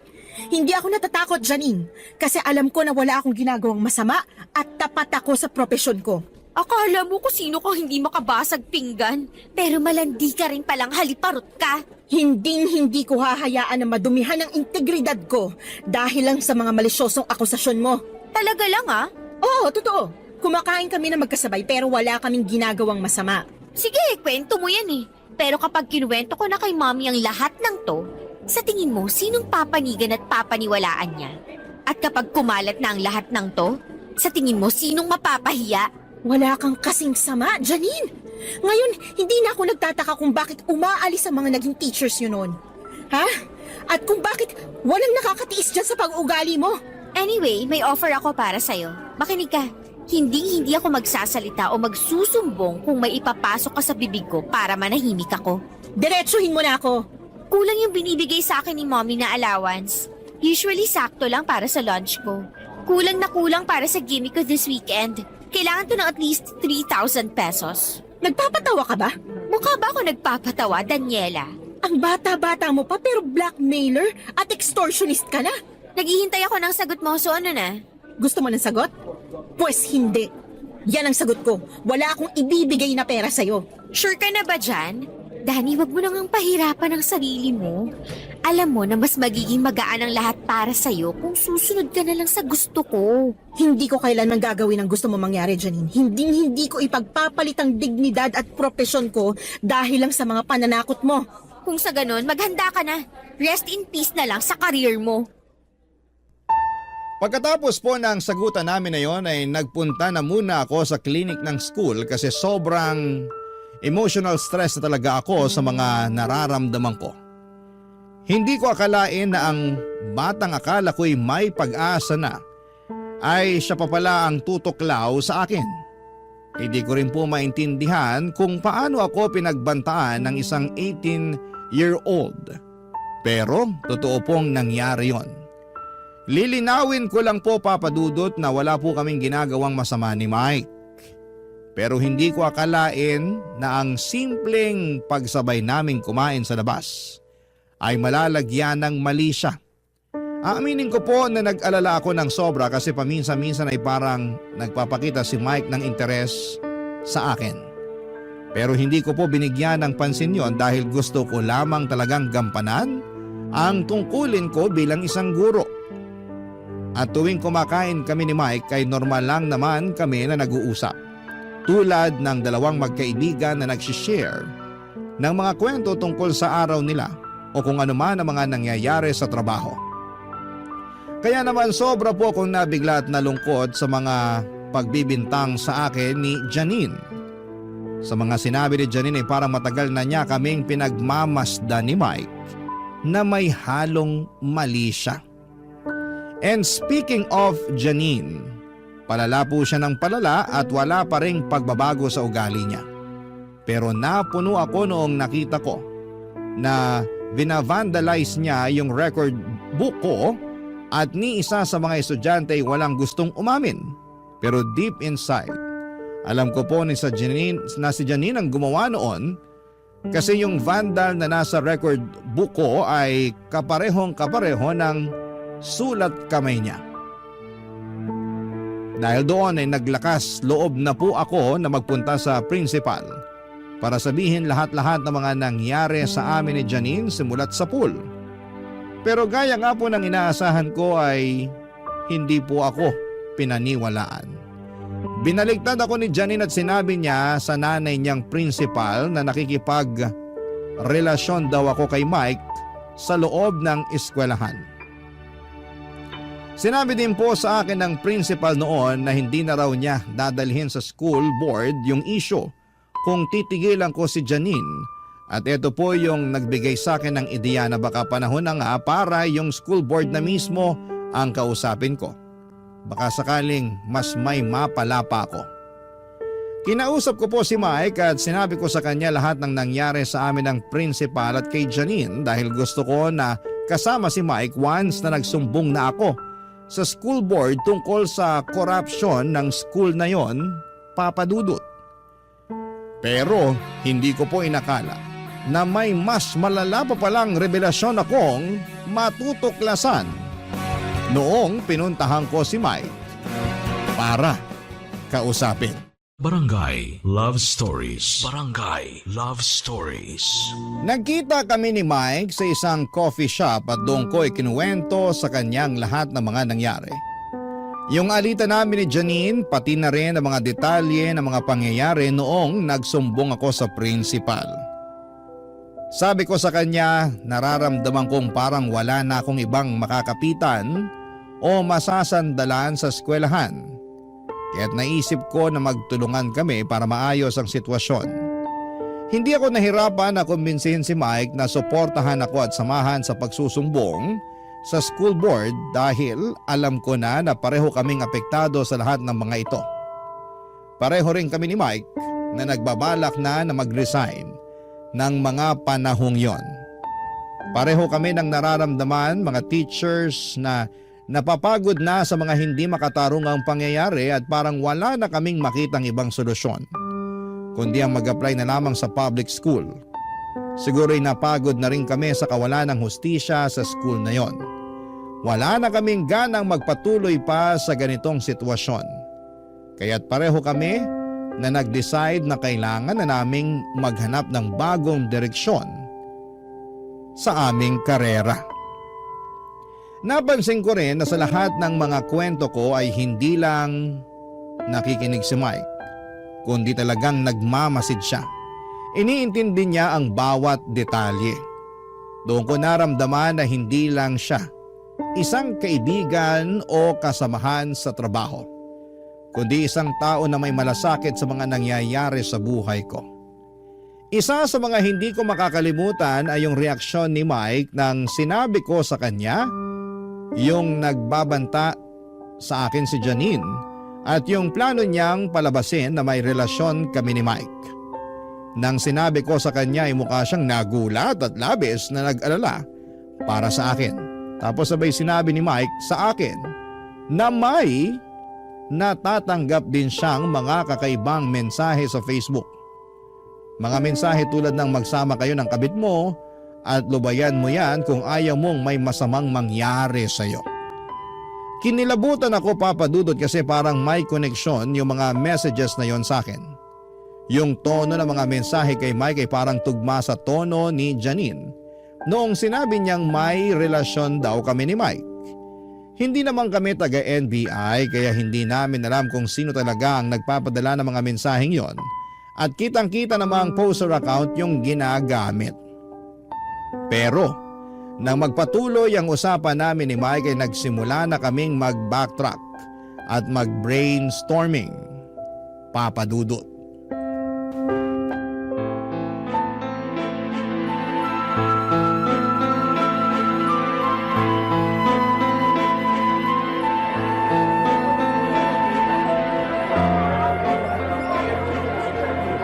Hindi ako natatakot, Janine. Kasi alam ko na wala akong ginagawang masama at tapat ako sa propesyon ko. Akala mo kung sino kang hindi makabasag pinggan, pero malandi ka rin palang haliparot ka. Hindi ko hahayaan na madumihan ang integridad ko dahil lang sa mga malisyosong akusasyon mo. Talaga lang ah? Oo, totoo. Kumakain kami na magkasabay pero wala kaming ginagawang masama. Sige, kwento mo yan eh. Pero kapag kinuwento ko na kay Mommy ang lahat ng to, sa tingin mo, sinong papanigan at papaniwalaan niya? At kapag kumalat na ang lahat ng to, sa tingin mo, sinong mapapahiya? Wala kang kasing sama, Janine. Ngayon, hindi na ako nagtataka kung bakit umaalis ang mga naging teachers yun noon. Ha? At kung bakit walang nakakatiis dyan sa pag-ugali mo. Anyway, may offer ako para sa'yo. Makinig ka. Hindi ako magsasalita o magsusumbong kung may ipapasok ka sa bibig ko para manahimik ako. Diretsuhin mo na ako. Kulang yung binibigay sa akin ni Mommy na allowance. Usually sakto lang para sa lunch ko. Kulang na kulang para sa gimmick ko this weekend. Kailangan to ng at least 3,000 pesos. Nagpapatawa ka ba? Mukha ba ako nagpapatawa, Daniela? Ang bata-bata mo pa pero blackmailer at extortionist ka na. Naghihintay ako ng sagot mo, so ano na? Gusto mo ng sagot? Pues hindi. Yan ang sagot ko. Wala akong ibibigay na pera sa'yo. Sure ka na ba dyan? Dani, wag mo nang pahirapan ang sarili mo. Alam mo na mas magiging magaan ang lahat para sa'yo kung susunod ka na lang sa gusto ko. Hindi ko kailanman gagawin ang gusto mo mangyari, Janine. Hindi ko ipagpapalit ang dignidad at propesyon ko dahil lang sa mga pananakot mo. Kung sa ganun, maghanda ka na. Rest in peace na lang sa career mo. Pagkatapos po ng sagutan namin na yon ay nagpunta na muna ako sa clinic ng school kasi sobrang emotional stress na talaga ako sa mga nararamdaman ko. Hindi ko akalain na ang batang akala ko'y may pag-asa na ay siya pa pala ang tutuklaw sa akin. Hindi ko rin po maintindihan kung paano ako pinagbantaan ng isang 18-year-old. Pero totoo pong nangyari yon. Lilinawin ko lang po, Papa Dudut, na wala po kaming ginagawang masama ni Mike. Pero hindi ko akalain na ang simpleng pagsabay naming kumain sa labas ay malalagyan ng mali siya. Aaminin ko po na nag-alala ako ng sobra kasi paminsan-minsan ay parang nagpapakita si Mike ng interes sa akin. Pero hindi ko po binigyan ng pansin yon dahil gusto ko lamang talagang gampanan ang tungkulin ko bilang isang guro. At tuwing kumakain kami ni Mike ay normal lang naman kami na nag-uusap. Tulad ng dalawang magkaibigan na nagsishare ng mga kwento tungkol sa araw nila o kung ano man ang mga nangyayari sa trabaho. Kaya naman sobra po akong nabigla at nalungkot sa mga pagbibintang sa akin ni Janine. Sa mga sinabi ni Janine ay parang matagal na niya kaming pinagmamasdan ni Mike na may halong mali siya. And speaking of Janine, palala po siya ng palala at wala pa ring pagbabago sa ugali niya. Pero napuno ako noong nakita ko na vinavandalize niya yung record book ko at ni isa sa mga estudyante ay walang gustong umamin. Pero deep inside, alam ko po si Janine ang gumawa noon kasi yung vandal na nasa record book ko ay kapareho ng sulat kamay niya. Dahil doon ay naglakas loob na po ako na magpunta sa principal para sabihin lahat-lahat ng mga nangyari sa amin ni Janine simulat sa pool. Pero gaya nga po ng inaasahan ko ay hindi po ako pinaniwalaan. Binaligtad ako ni Janine at sinabi niya sa nanay niyang principal na nakikipag-relasyon daw ako kay Mike sa loob ng eskwelahan. Sinabi din po sa akin ng principal noon na hindi na raw niya dadalhin sa school board yung issue kung titigilan ko si Janine. At ito po yung nagbigay sa akin ng ideya na baka panahon na nga para yung school board na mismo ang kausapin ko. Baka sakaling mas may mapala pa ako. Kinausap ko po si Mike at sinabi ko sa kanya lahat ng nangyari sa amin ng principal at kay Janine dahil gusto ko na kasama si Mike once na nagsumbong na ako sa school board tungkol sa corruption ng school na yon, Papa Dudut. Pero hindi ko po inakala na may mas malala pa palang revelasyon akong matutuklasan noong pinuntahan ko si Mike para kausapin. Barangay Love Stories. Barangay Love Stories. Nagkita kami ni Mike sa isang coffee shop at doon ko ikinuwento sa kanyang lahat ng mga nangyari. Yung alita namin ni Janine, pati na rin ang mga detalye ng mga pangyayari noong nagsumbong ako sa principal. Sabi ko sa kanya, nararamdaman kong parang wala na akong ibang makakapitan o masasandalan sa eskwelahan. Kaya't naisip ko na magtulungan kami para maayos ang sitwasyon. Hindi ako nahirapan na kumbinsihin si Mike na suportahan ako at samahan sa pagsusumbong sa school board dahil alam ko na pareho kaming apektado sa lahat ng mga ito. Pareho rin kami ni Mike na nagbabalak na mag-resign ng mga panahong yon. Pareho kami ng nararamdaman mga teachers na napapagod na sa mga hindi makatarungang pangyayari at parang wala na kaming makitang ibang solusyon kundi ang mag-apply na lamang sa public school. Siguro'y napagod na rin kami sa kawalan ng hustisya sa school na yon. Wala na kaming ganang magpatuloy pa sa ganitong sitwasyon. Kaya't pareho kami na nag-decide na kailangan na naming maghanap ng bagong direksyon sa aming karera. Napansin ko rin na sa lahat ng mga kwento ko ay hindi lang nakikinig si Mike, kundi talagang nagmamasid siya. Iniintindi niya ang bawat detalye. Doon ko naramdaman na hindi lang siya isang kaibigan o kasamahan sa trabaho, kundi isang tao na may malasakit sa mga nangyayari sa buhay ko. Isa sa mga hindi ko makakalimutan ay yung reaksyon ni Mike nang sinabi ko sa kanya yung nagbabanta sa akin si Janine at yung plano niyang palabasin na may relasyon kami ni Mike. Nang sinabi ko sa kanya ay mukha siyang nagulat at labis na nag-alala para sa akin. Tapos sabay sinabi ni Mike sa akin na may natatanggap din siyang mga kakaibang mensahe sa Facebook. Mga mensahe tulad ng magsama kayo ng kabit mo at lubayan mo yan kung ayaw mong may masamang mangyari sa'yo. Kinilabutan ako, Papa Dudut, kasi parang may koneksyon yung mga messages na yon sa akin. Yung tono ng mga mensahe kay Mike ay parang tugma sa tono ni Janine noong sinabi niyang may relasyon daw kami ni Mike. Hindi naman kami taga-NBI kaya hindi namin alam kung sino talaga ang nagpapadala ng mga mensaheng yon at kitang-kita namang poster account yung ginagamit. Pero nang magpatuloy ang usapan namin ni Mike ay nagsimula na kaming mag-backtrack at mag-brainstorming, Papa Dudut.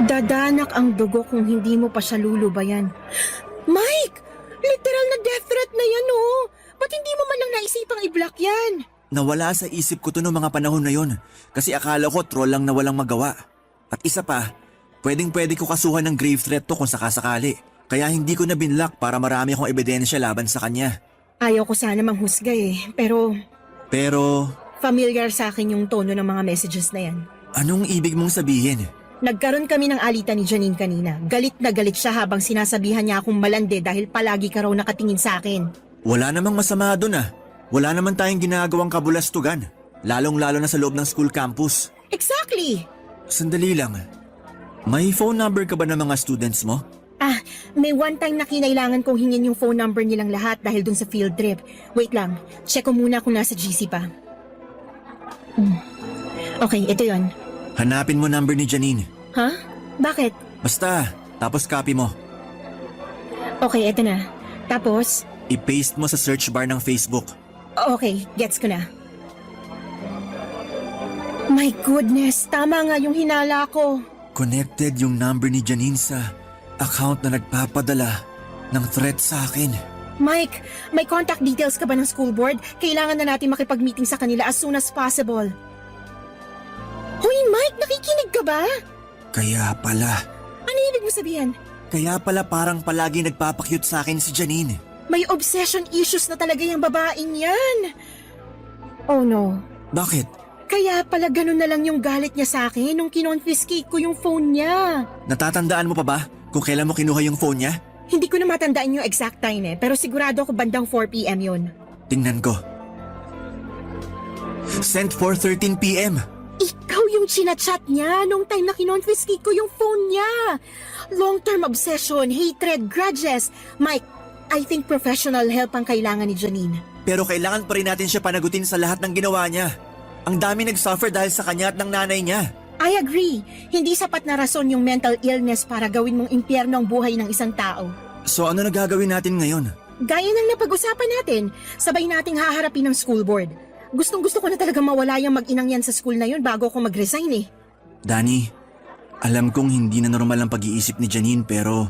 Dadanak ang dugo kung hindi mo pa siya lulubayan. Mike! Literal na death threat na yan, oh! Ba't hindi mo man lang naisipang i-block yan? Nawala sa isip ko to noong mga panahon na yon kasi akala ko troll lang na walang magawa. At isa pa, pwedeng-pwede ko kasuhan ng grave threat to kung sakasakali. Kaya hindi ko na binlock para marami akong ebidensya laban sa kanya. Ayaw ko sana manghusga eh, pero Pero, familiar sa akin yung tono ng mga messages na yan. anong ibig mong sabihin? Nagkaroon kami ng alitan ni Janine kanina. Galit na galit siya habang sinasabihan niya akong malande dahil palagi ka raw nakatingin sa akin. Wala namang masama doon ah. Wala naman tayong ginagawang kabulastugan. Lalong-lalo na sa loob ng school campus. Exactly! Sandali lang. May phone number ka ba ng mga students mo? May one time na kinailangan kong hingin yung phone number nilang lahat dahil dun sa field trip. Wait lang, check ko muna kung nasa GC pa. Okay, ito yon. Hanapin mo number ni Janine. Ha? Bakit? Basta, tapos copy mo. Okay, ito na. Tapos? I-paste mo sa search bar ng Facebook. Okay, gets ko na. My goodness, tama nga yung hinala ko. Connected yung number ni Janine sa account na nagpapadala ng threat sa akin. Mike, may contact details ka ba ng school board? Kailangan na natin makipag-meeting sa kanila as soon as possible. Hoy Mike, nakikinig ka ba? Kaya pala. Ano ibig mo sabihin? Kaya pala parang palagi nagpapakyut sa akin si Janine. May obsession issues na talaga yung babaeng yan. Oh no. Bakit? Kaya pala ganun na lang yung galit niya sa akin nung kinonfiscate ko yung phone niya. Natatandaan mo pa ba kung kailan mo kinuha yung phone niya? Hindi ko na matandaan yung exact time pero sigurado ako bandang 4 p.m. yun. Tingnan ko. Sent 4:13 p.m. Ikaw yung chinachat niya nung time na kinonfiscate ko yung phone niya. Long-term obsession, hatred, grudges. Mike, I think professional help ang kailangan ni Janine. Pero kailangan pa rin natin siya panagutin sa lahat ng ginawa niya. Ang dami nag-suffer dahil sa kanya at ng nanay niya. I agree. Hindi sapat na rason yung mental illness para gawin mong impyerno ang buhay ng isang tao. So ano na gagawin natin ngayon? Gaya ng napag-usapan natin, sabay nating haharapin ng school board. Gustong-gusto ko na talaga mawala yung mag-inang yan sa school na yun bago ako mag-resign eh. Danny, alam kong hindi na normal ang pag-iisip ni Janine pero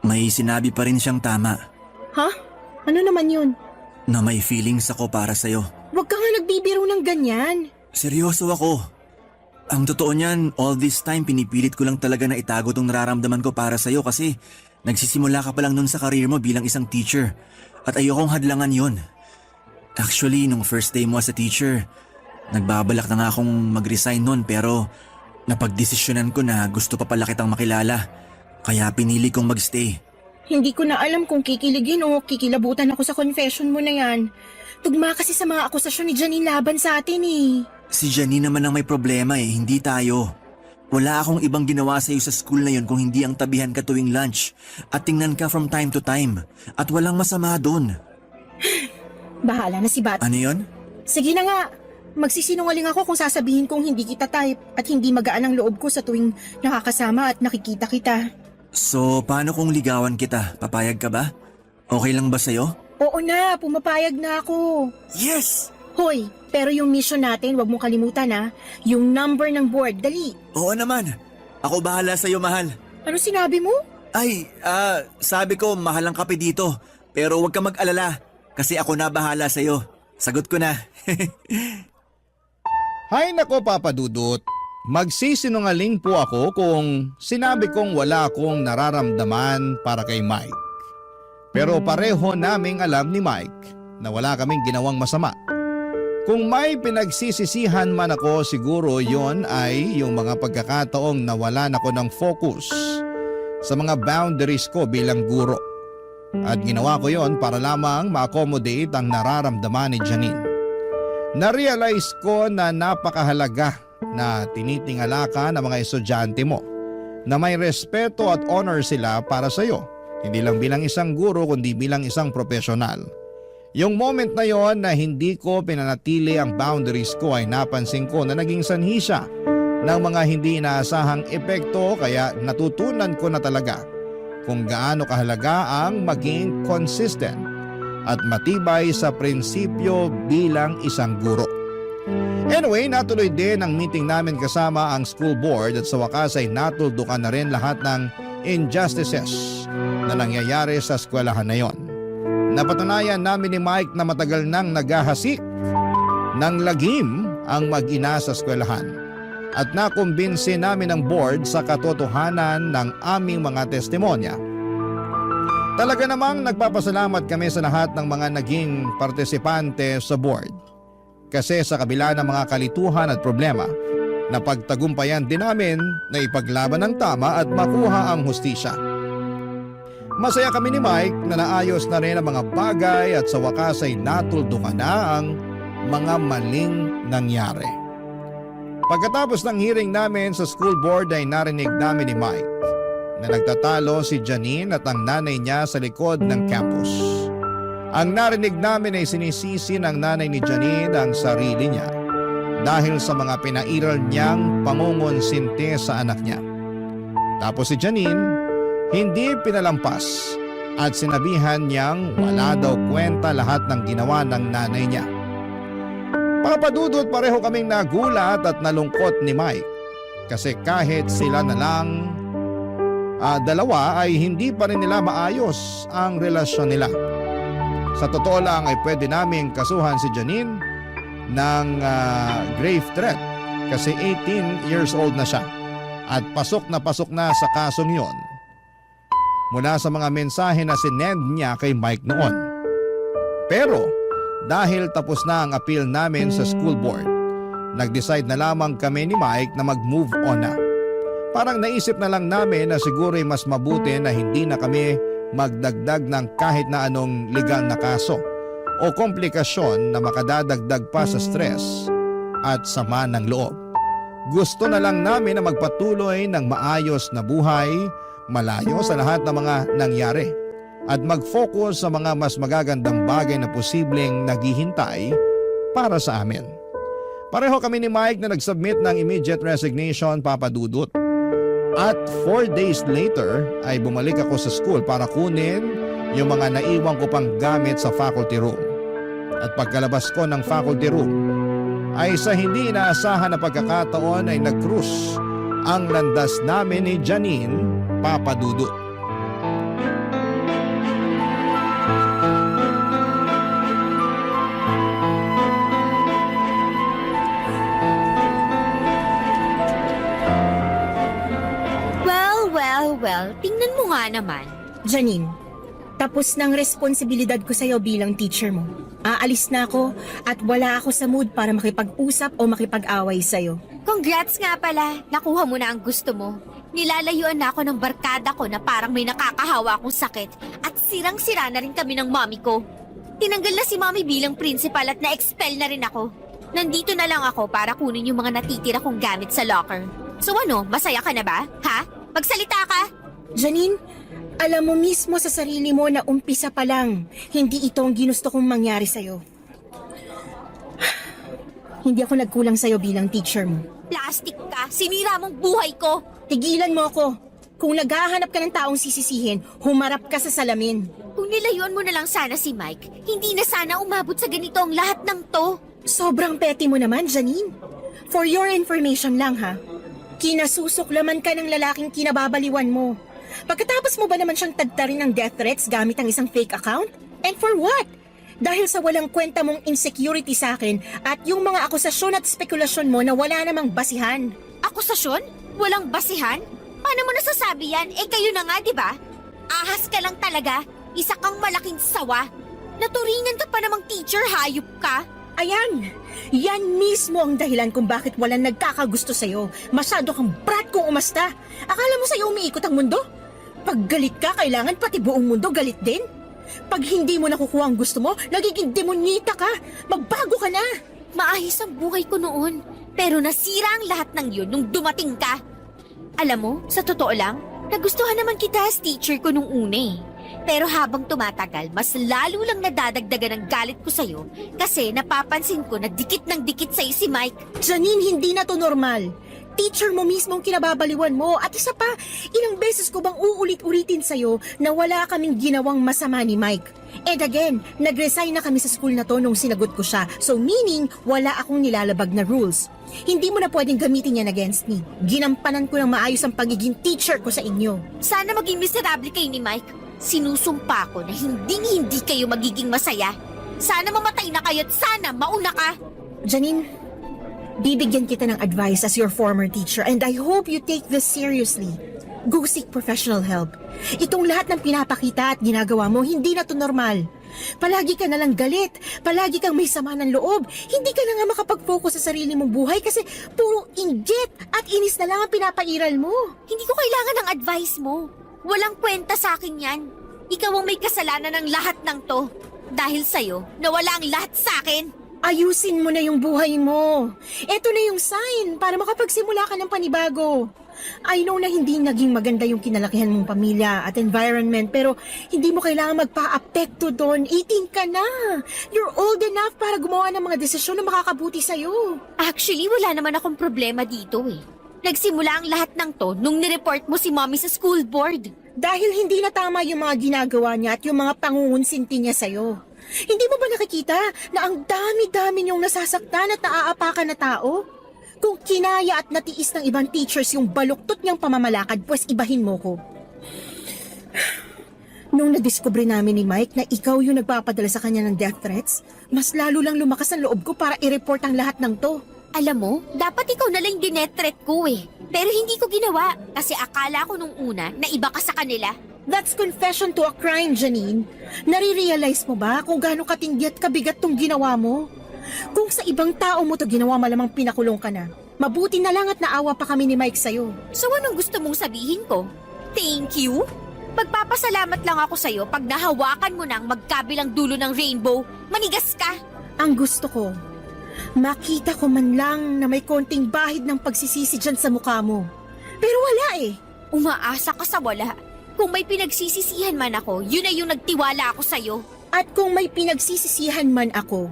may sinabi pa rin siyang tama. Ha? Ano naman yun? Na may feelings ako para sa'yo. Huwag ka nga nagbibiro ng ganyan. Seryoso ako. Ang totoo niyan, all this time pinipilit ko lang talaga na itago tong nararamdaman ko para sa'yo kasi nagsisimula ka pa lang nun sa career mo bilang isang teacher at ayokong hadlangan yon. Actually, nung first day mo as a teacher, nagbabalak na nga akong mag-resign nun pero napagdesisyonan ko na gusto pa pala kitang makilala kaya pinili kong magstay. Hindi ko na alam kung kikiligin o kikilabutan ako sa confession mo na yan. Tugma kasi sa mga akusasyon ni Janine laban sa atin eh. Si Janine naman ang may problema eh, hindi tayo. Wala akong ibang ginawa sa iyo sa school na yun kung hindi ang tabihan ka tuwing lunch at tingnan ka from time to time at walang masama doon. Bahala na si Bat. Ano yon? Sige na nga. Magsisinungaling ako kung sasabihin kong hindi kita type at hindi magaan ang loob ko sa tuwing nakakasama at nakikita kita. So, paano kung ligawan kita? Papayag ka ba? Okay lang ba sa'yo? Oo na, pumapayag na ako. Yes! Hoy, pero yung mission natin, wag mong kalimutan ha. Yung number ng board, dali. Oo naman. Ako bahala sa'yo, mahal. Ano sinabi mo? Ay, sabi ko mahal ang kape dito. Pero huwag ka mag-alala. Kasi ako na bahala sa'yo. Sagot ko na. Hay nako Papa Dudut, magsisinungaling po ako kung sinabi kong wala akong nararamdaman para kay Mike. Pero pareho naming alam ni Mike na wala kaming ginawang masama. Kung may pinagsisisihan man ako, siguro yon ay yung mga pagkakataong nawalan ako ng focus sa mga boundaries ko bilang guro. At ginawa ko yon para lamang ma-accommodate ang nararamdaman ni Janine. Na-realize ko na napakahalaga na tinitingala ka ng mga estudyante mo, na may respeto at honor sila para sa iyo, hindi lang bilang isang guro kundi bilang isang profesional. Yung moment na yon na hindi ko pinanatili ang boundaries ko ay napansin ko na naging sanhi siya ng mga hindi inaasahang epekto, kaya natutunan ko na talaga kung gaano kahalaga ang maging consistent at matibay sa prinsipyo bilang isang guro. Anyway, natuloy din ang meeting namin kasama ang school board at sa wakas ay natuldukan na rin lahat ng injustices na nangyayari sa eskwelahan na yon. Napatunayan namin ni Mike na matagal nang naghahasik ng lagim ang mag-ina sa eskwelahan at nakumbinsi namin ang board sa katotohanan ng aming mga testimonya. Talaga namang nagpapasalamat kami sa lahat ng mga naging partisipante sa board. Kasi sa kabila ng mga kalituhan at problema, napagtagumpayan din namin na ipaglaban ang tama at makuha ang hustisya. Masaya kami ni Mike na naayos na rin ang mga bagay at sa wakas ay natuldukan na ang mga maling nangyari. Pagkatapos ng hearing namin sa school board ay narinig namin ni Mike na nagtatalo si Janine at ang nanay niya sa likod ng campus. Ang narinig namin ay sinisisi ng nanay ni Janine ang sarili niya dahil sa mga pinairal niyang pangungonsinti sa anak niya. Tapos si Janine hindi pinalampas at sinabihan niyang wala daw kwenta lahat ng ginawa ng nanay niya. Papa Dudut, pareho kaming nagulat at nalungkot ni Mike kasi kahit sila na lang dalawa ay hindi pa rin nila maayos ang relasyon nila. Sa totoo lang ay pwede namin kasuhan si Janine ng grave threat kasi 18 years old na siya at pasok na sa kasong yon mula sa mga mensahe na sinend niya kay Mike noon. Pero dahil tapos na ang appeal namin sa school board, nag-decide na lamang kami ni Mike na mag-move on na. Parang naisip na lang namin na siguro'y mas mabuti na hindi na kami magdagdag ng kahit na anong legal na kaso o komplikasyon na makadadagdag pa sa stress at sama ng loob. Gusto na lang namin na magpatuloy ng maayos na buhay, malayo sa lahat ng mga nangyari at mag-focus sa mga mas magagandang bagay na posibleng naghihintay para sa amin. Pareho kami ni Mike na nag-submit ng immediate resignation, Papa Dudut. At 4 days later ay bumalik ako sa school para kunin yung mga naiwan ko pang gamit sa faculty room. At pagkalabas ko ng faculty room ay sa hindi inaasahan na pagkakataon ay nag-cruise ang landas namin ni Janine, Papa Dudut. Well, tingnan mo nga naman. Janine, tapos ng responsibilidad ko sa'yo bilang teacher mo. Aalis na ako at wala ako sa mood para makipag-usap o makipag-away sa'yo. Congrats nga pala, nakuha mo na ang gusto mo. Nilalayuan na ako ng barkada ko na parang may nakakahawa akong sakit at sirang-sira na rin kami ng mommy ko. Tinanggal na si mommy bilang principal at na-expel na rin ako. Nandito na lang ako para kunin yung mga natitira kong gamit sa locker. So ano, masaya ka na ba? Ha? Magsalita ka! Janine, Alam mo mismo sa sarili mo na umpisa pa lang, hindi ito ang ginusto kong mangyari sa'yo. Hindi ako nagkulang sa'yo bilang teacher mo. Plastic ka, sinira mong buhay ko. Tigilan mo ako. Kung naghahanap ka ng taong sisisihin, humarap ka sa salamin. Kung nilayuan mo na lang sana si Mike, hindi na sana umabot sa ganito ang lahat ng to. Sobrang petty mo naman, Janine. For your information lang ha, kinasusuklaman ka ng lalaking kinababaliwan mo. Pagkatapos mo ba naman siyang tagtarin ng death threats gamit ang isang fake account? And for what? Dahil sa walang kwenta mong insecurity sa akin at yung mga akusasyon at spekulasyon mo na wala namang basihan. Akusasyon? Walang basihan? Paano mo nasasabi yan? Eh kayo na nga, di ba? Ahas ka lang talaga. Isa kang malaking sawa. Naturingan ka pa namang teacher, hayop ka. Ayan! Yan mismo ang dahilan kung bakit walang nagkakagusto sa'yo. Masyado kang brat kung umasta. Akala mo sa'yo umiikot ang mundo? Pag galit ka, kailangan pati buong mundo galit din? Pag hindi mo nakukuha ang gusto mo, nagiging demonyita ka. Magbago ka na. Maayos ang buhay ko noon. Pero nasira ang lahat ng yun nung dumating ka. Alam mo, sa totoo lang, nagustuhan naman kita as teacher ko nung una eh. Pero habang tumatagal, mas lalo lang nadadagdagan ang galit ko sa'yo kasi napapansin ko na dikit ng dikit sa'yo si Mike. Janine, hindi na to normal. Teacher mo mismo ang kinababaliwan mo. At isa pa, ilang beses ko bang uulit-ulitin sa'yo na wala kaming ginawang masama ni Mike. And again, nag-resign na kami sa school na to nung sinagot ko siya. So meaning, wala akong nilalabag na rules. Hindi mo na pwedeng gamitin yan against me. Ginampanan ko ng maayos ang pagiging teacher ko sa inyo. Sana maging miserable kayo ni Mike. Sinusumpa ko na hindi kayo magiging masaya. Sana mamatay na kayo at sana mauna ka. Janine, bibigyan kita ng advice as your former teacher and I hope you take this seriously. Go seek professional help. Itong lahat ng pinapakita at ginagawa mo, hindi na to normal. Palagi ka nalang galit, palagi kang may sama ng loob, hindi ka na nga makapag-focus sa sarili mong buhay kasi puro inggit at inis na lang ang pinapairal mo. Hindi ko kailangan ng advice mo. Walang kwenta sa akin yan. Ikaw ang may kasalanan ng lahat ng to. Dahil sa'yo, nawala ang lahat sa akin. Ayusin mo na yung buhay mo. Ito na yung sign para makapagsimula ka ng panibago. I know na hindi naging maganda yung kinalakihan mong pamilya at environment pero hindi mo kailangan magpa-apekto doon. 18 ka na. You're old enough para gumawa ng mga desisyon na makakabuti sa'yo. Actually, wala naman akong problema dito eh. Nagsimula ang lahat ng to nung nireport mo si Mommy sa school board. Dahil hindi na tama yung mga ginagawa niya at yung mga pangungunsinti niya sa'yo. Hindi mo ba nakikita na ang dami-dami niyong nasasaktan at naaapakan na tao? Kung kinaya at natiis ng ibang teachers yung baluktot niyang pamamalakad, pues ibahin mo ko. Nung nadiskubre namin ni Mike na ikaw yung nagpapadala sa kanya ng death threats, mas lalo lang lumakas ang loob ko para i-report ang lahat ng to. Alam mo, dapat ikaw na lang dinetret ko eh. Pero hindi ko ginawa kasi akala ko nung una na iba ka sa kanila. That's confession to a crime, Janine. Nare-realize mo ba kung gaano katindi at kabigat tong ginawa mo? Kung sa ibang tao mo to ginawa, malamang pinakulong ka na. Mabuti na lang at naawa pa kami ni Mike sa'yo. So anong gusto mong sabihin ko? Thank you? Magpapasalamat lang ako sa'yo pag nahawakan mo na ang magkabilang dulo ng rainbow. Manigas ka! Ang gusto ko, makita ko man lang na may konting bahid ng pagsisisi dyan sa mukha mo. Pero wala eh. Umaasa ka sa wala. Kung may pinagsisisihan man ako, yun ay yung nagtiwala ako sa'yo. At kung may pinagsisisihan man ako,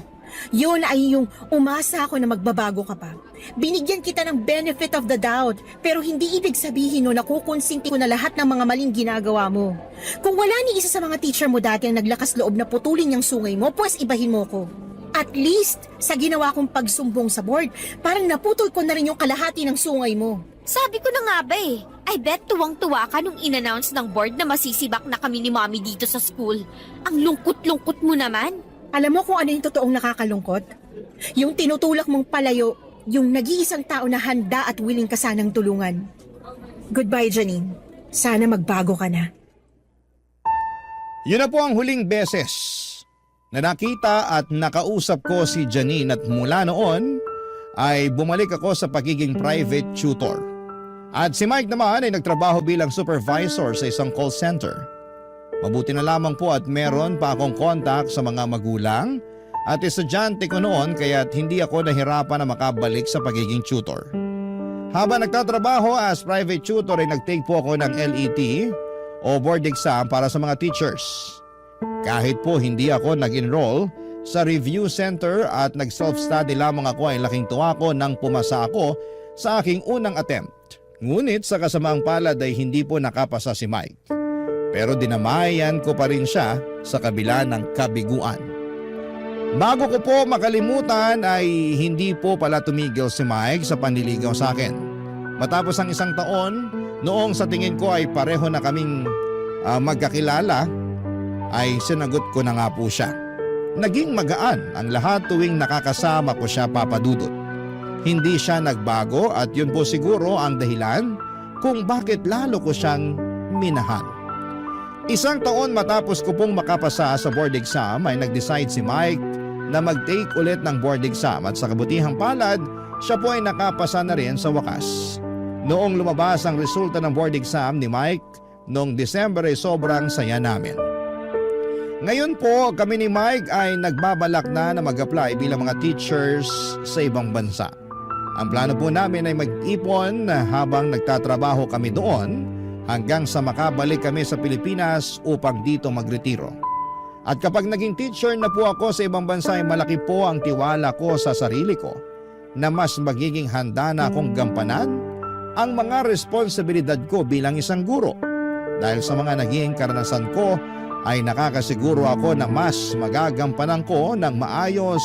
yun ay yung umasa ako na magbabago ka pa. Binigyan kita ng benefit of the doubt, pero hindi ibig sabihin no na kukonsinti ko na lahat ng mga maling ginagawa mo. Kung wala ni isa sa mga teacher mo dati ang naglakas loob na putulin yung sungay mo, pues ibahin mo ko. At least, sa ginawa kong pagsumbong sa board, parang naputol ko na rin yung kalahati ng sungay mo. Sabi ko na nga ba eh. I bet tuwang-tuwa ka nung in-announce ng board na masisibak na kami ni Mommy dito sa school. Ang lungkot-lungkot mo naman. Alam mo kung ano yung totoong nakakalungkot? Yung tinutulak mong palayo, yung nag-iisang tao na handa at willing ka sanang tulungan. Goodbye, Janine. Sana magbago ka na. Yun na po ang huling beses na nakita at nakausap ko si Janine at mula noon ay bumalik ako sa pagiging private tutor. At si Mike naman ay nagtrabaho bilang supervisor sa isang call center. Mabuti na lamang po at meron pa akong contact sa mga magulang at estudyante ko noon kaya't hindi ako nahirapan na makabalik sa pagiging tutor. Habang nagtatrabaho as private tutor ay nagtake po ako ng LET o o board exam para sa mga teachers. Kahit po hindi ako nag-enroll sa review center at nag-self-study lamang ako ay laking tuwa ko nang pumasa ako sa aking unang attempt. Ngunit sa kasamaang palad ay hindi po nakapasa si Mike. Pero dinamayan ko pa rin siya sa kabila ng kabiguan. Bago ko po makalimutan ay hindi po pala tumigil si Mike sa panliligaw sa akin. Matapos ang isang taon, noong sa tingin ko ay pareho na kaming magkakilala, ay sinagot ko na nga po siya. Naging magaan ang lahat tuwing nakakasama ko siya, Papa Dudut. Hindi siya nagbago at yun po siguro ang dahilan kung bakit lalo ko siyang minahal. Isang taon matapos ko pong makapasa sa board exam ay nag-decide si Mike na mag-take ulit ng board exam at sa kabutihang palad, siya po ay nakapasa na rin sa wakas. Noong lumabas ang resulta ng board exam ni Mike noong December ay sobrang saya namin. Ngayon po kami ni Mike ay nagbabalak na mag-apply bilang mga teachers sa ibang bansa. Ang plano po namin ay mag-ipon habang nagtatrabaho kami doon hanggang sa makabalik kami sa Pilipinas upang dito magretiro. At kapag naging teacher na po ako sa ibang bansa ay malaki po ang tiwala ko sa sarili ko na mas magiging handa na akong gampanan ang mga responsibilidad ko bilang isang guro. Dahil sa mga naging karanasan ko ay nakakasiguro ako na mas magagampanan ko ng maayos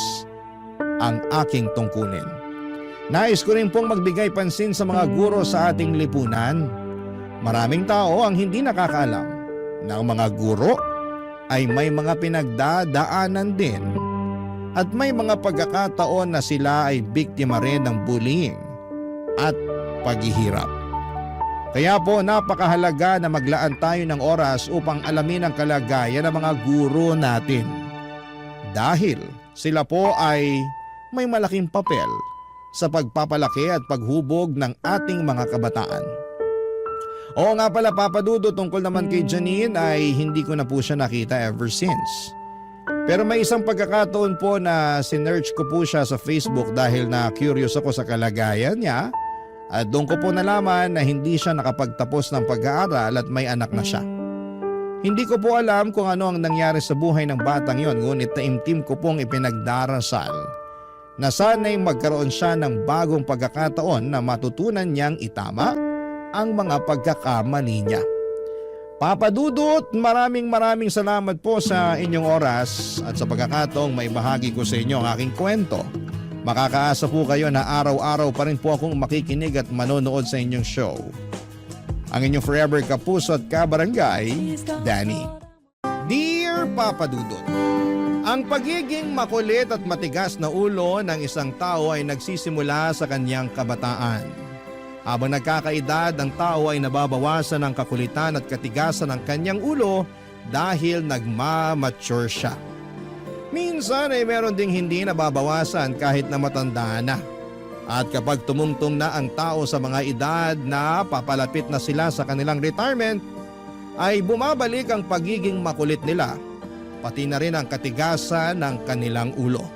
ang aking tungkulin. Nais ko rin pong magbigay pansin sa mga guro sa ating lipunan. Maraming tao ang hindi nakakaalam na ang mga guro ay may mga pinagdadaanan din at may mga pagkakataon na sila ay biktima rin ng bullying at paghihirap. Kaya po napakahalaga na maglaan tayo ng oras upang alamin ang kalagayan ng mga guro natin. Dahil sila po ay may malaking papel sa pagpapalaki at paghubog ng ating mga kabataan. Oo nga pala, Papa Dudo, tungkol naman kay Janine ay hindi ko na po siya nakita ever since. Pero may isang pagkakataon po na sinearch ko po siya sa Facebook dahil na curious ako sa kalagayan niya at doon ko po nalaman na hindi siya nakapagtapos ng pag-aaral at may anak na siya. Hindi ko po alam kung ano ang nangyari sa buhay ng batang yon, ngunit taimtim ko pong ipinagdarasal na sana'y magkaroon siya ng bagong pagkakataon na matutunan niyang itama ang mga pagkakamali niya. Papa Dudut, maraming salamat po sa inyong oras at sa pagkakataong may bahagi ko sa inyo ang aking kwento. Makakaasa po kayo na araw-araw pa rin po akong makikinig at manonood sa inyong show. Ang inyong forever kapuso at kabarangay, Danny. Dear Papa Dudut, ang pagiging makulit at matigas na ulo ng isang tao ay nagsisimula sa kanyang kabataan. Habang nagkakaedad, ang tao ay nababawasan ng kakulitan at katigasan ng kanyang ulo dahil nagmamature siya. Minsan ay meron ding hindi nababawasan kahit na matanda na. At kapag tumungtong na ang tao sa mga edad na papalapit na sila sa kanilang retirement, ay bumabalik ang pagiging makulit nila, pati na rin ang katigasan ng kanilang ulo.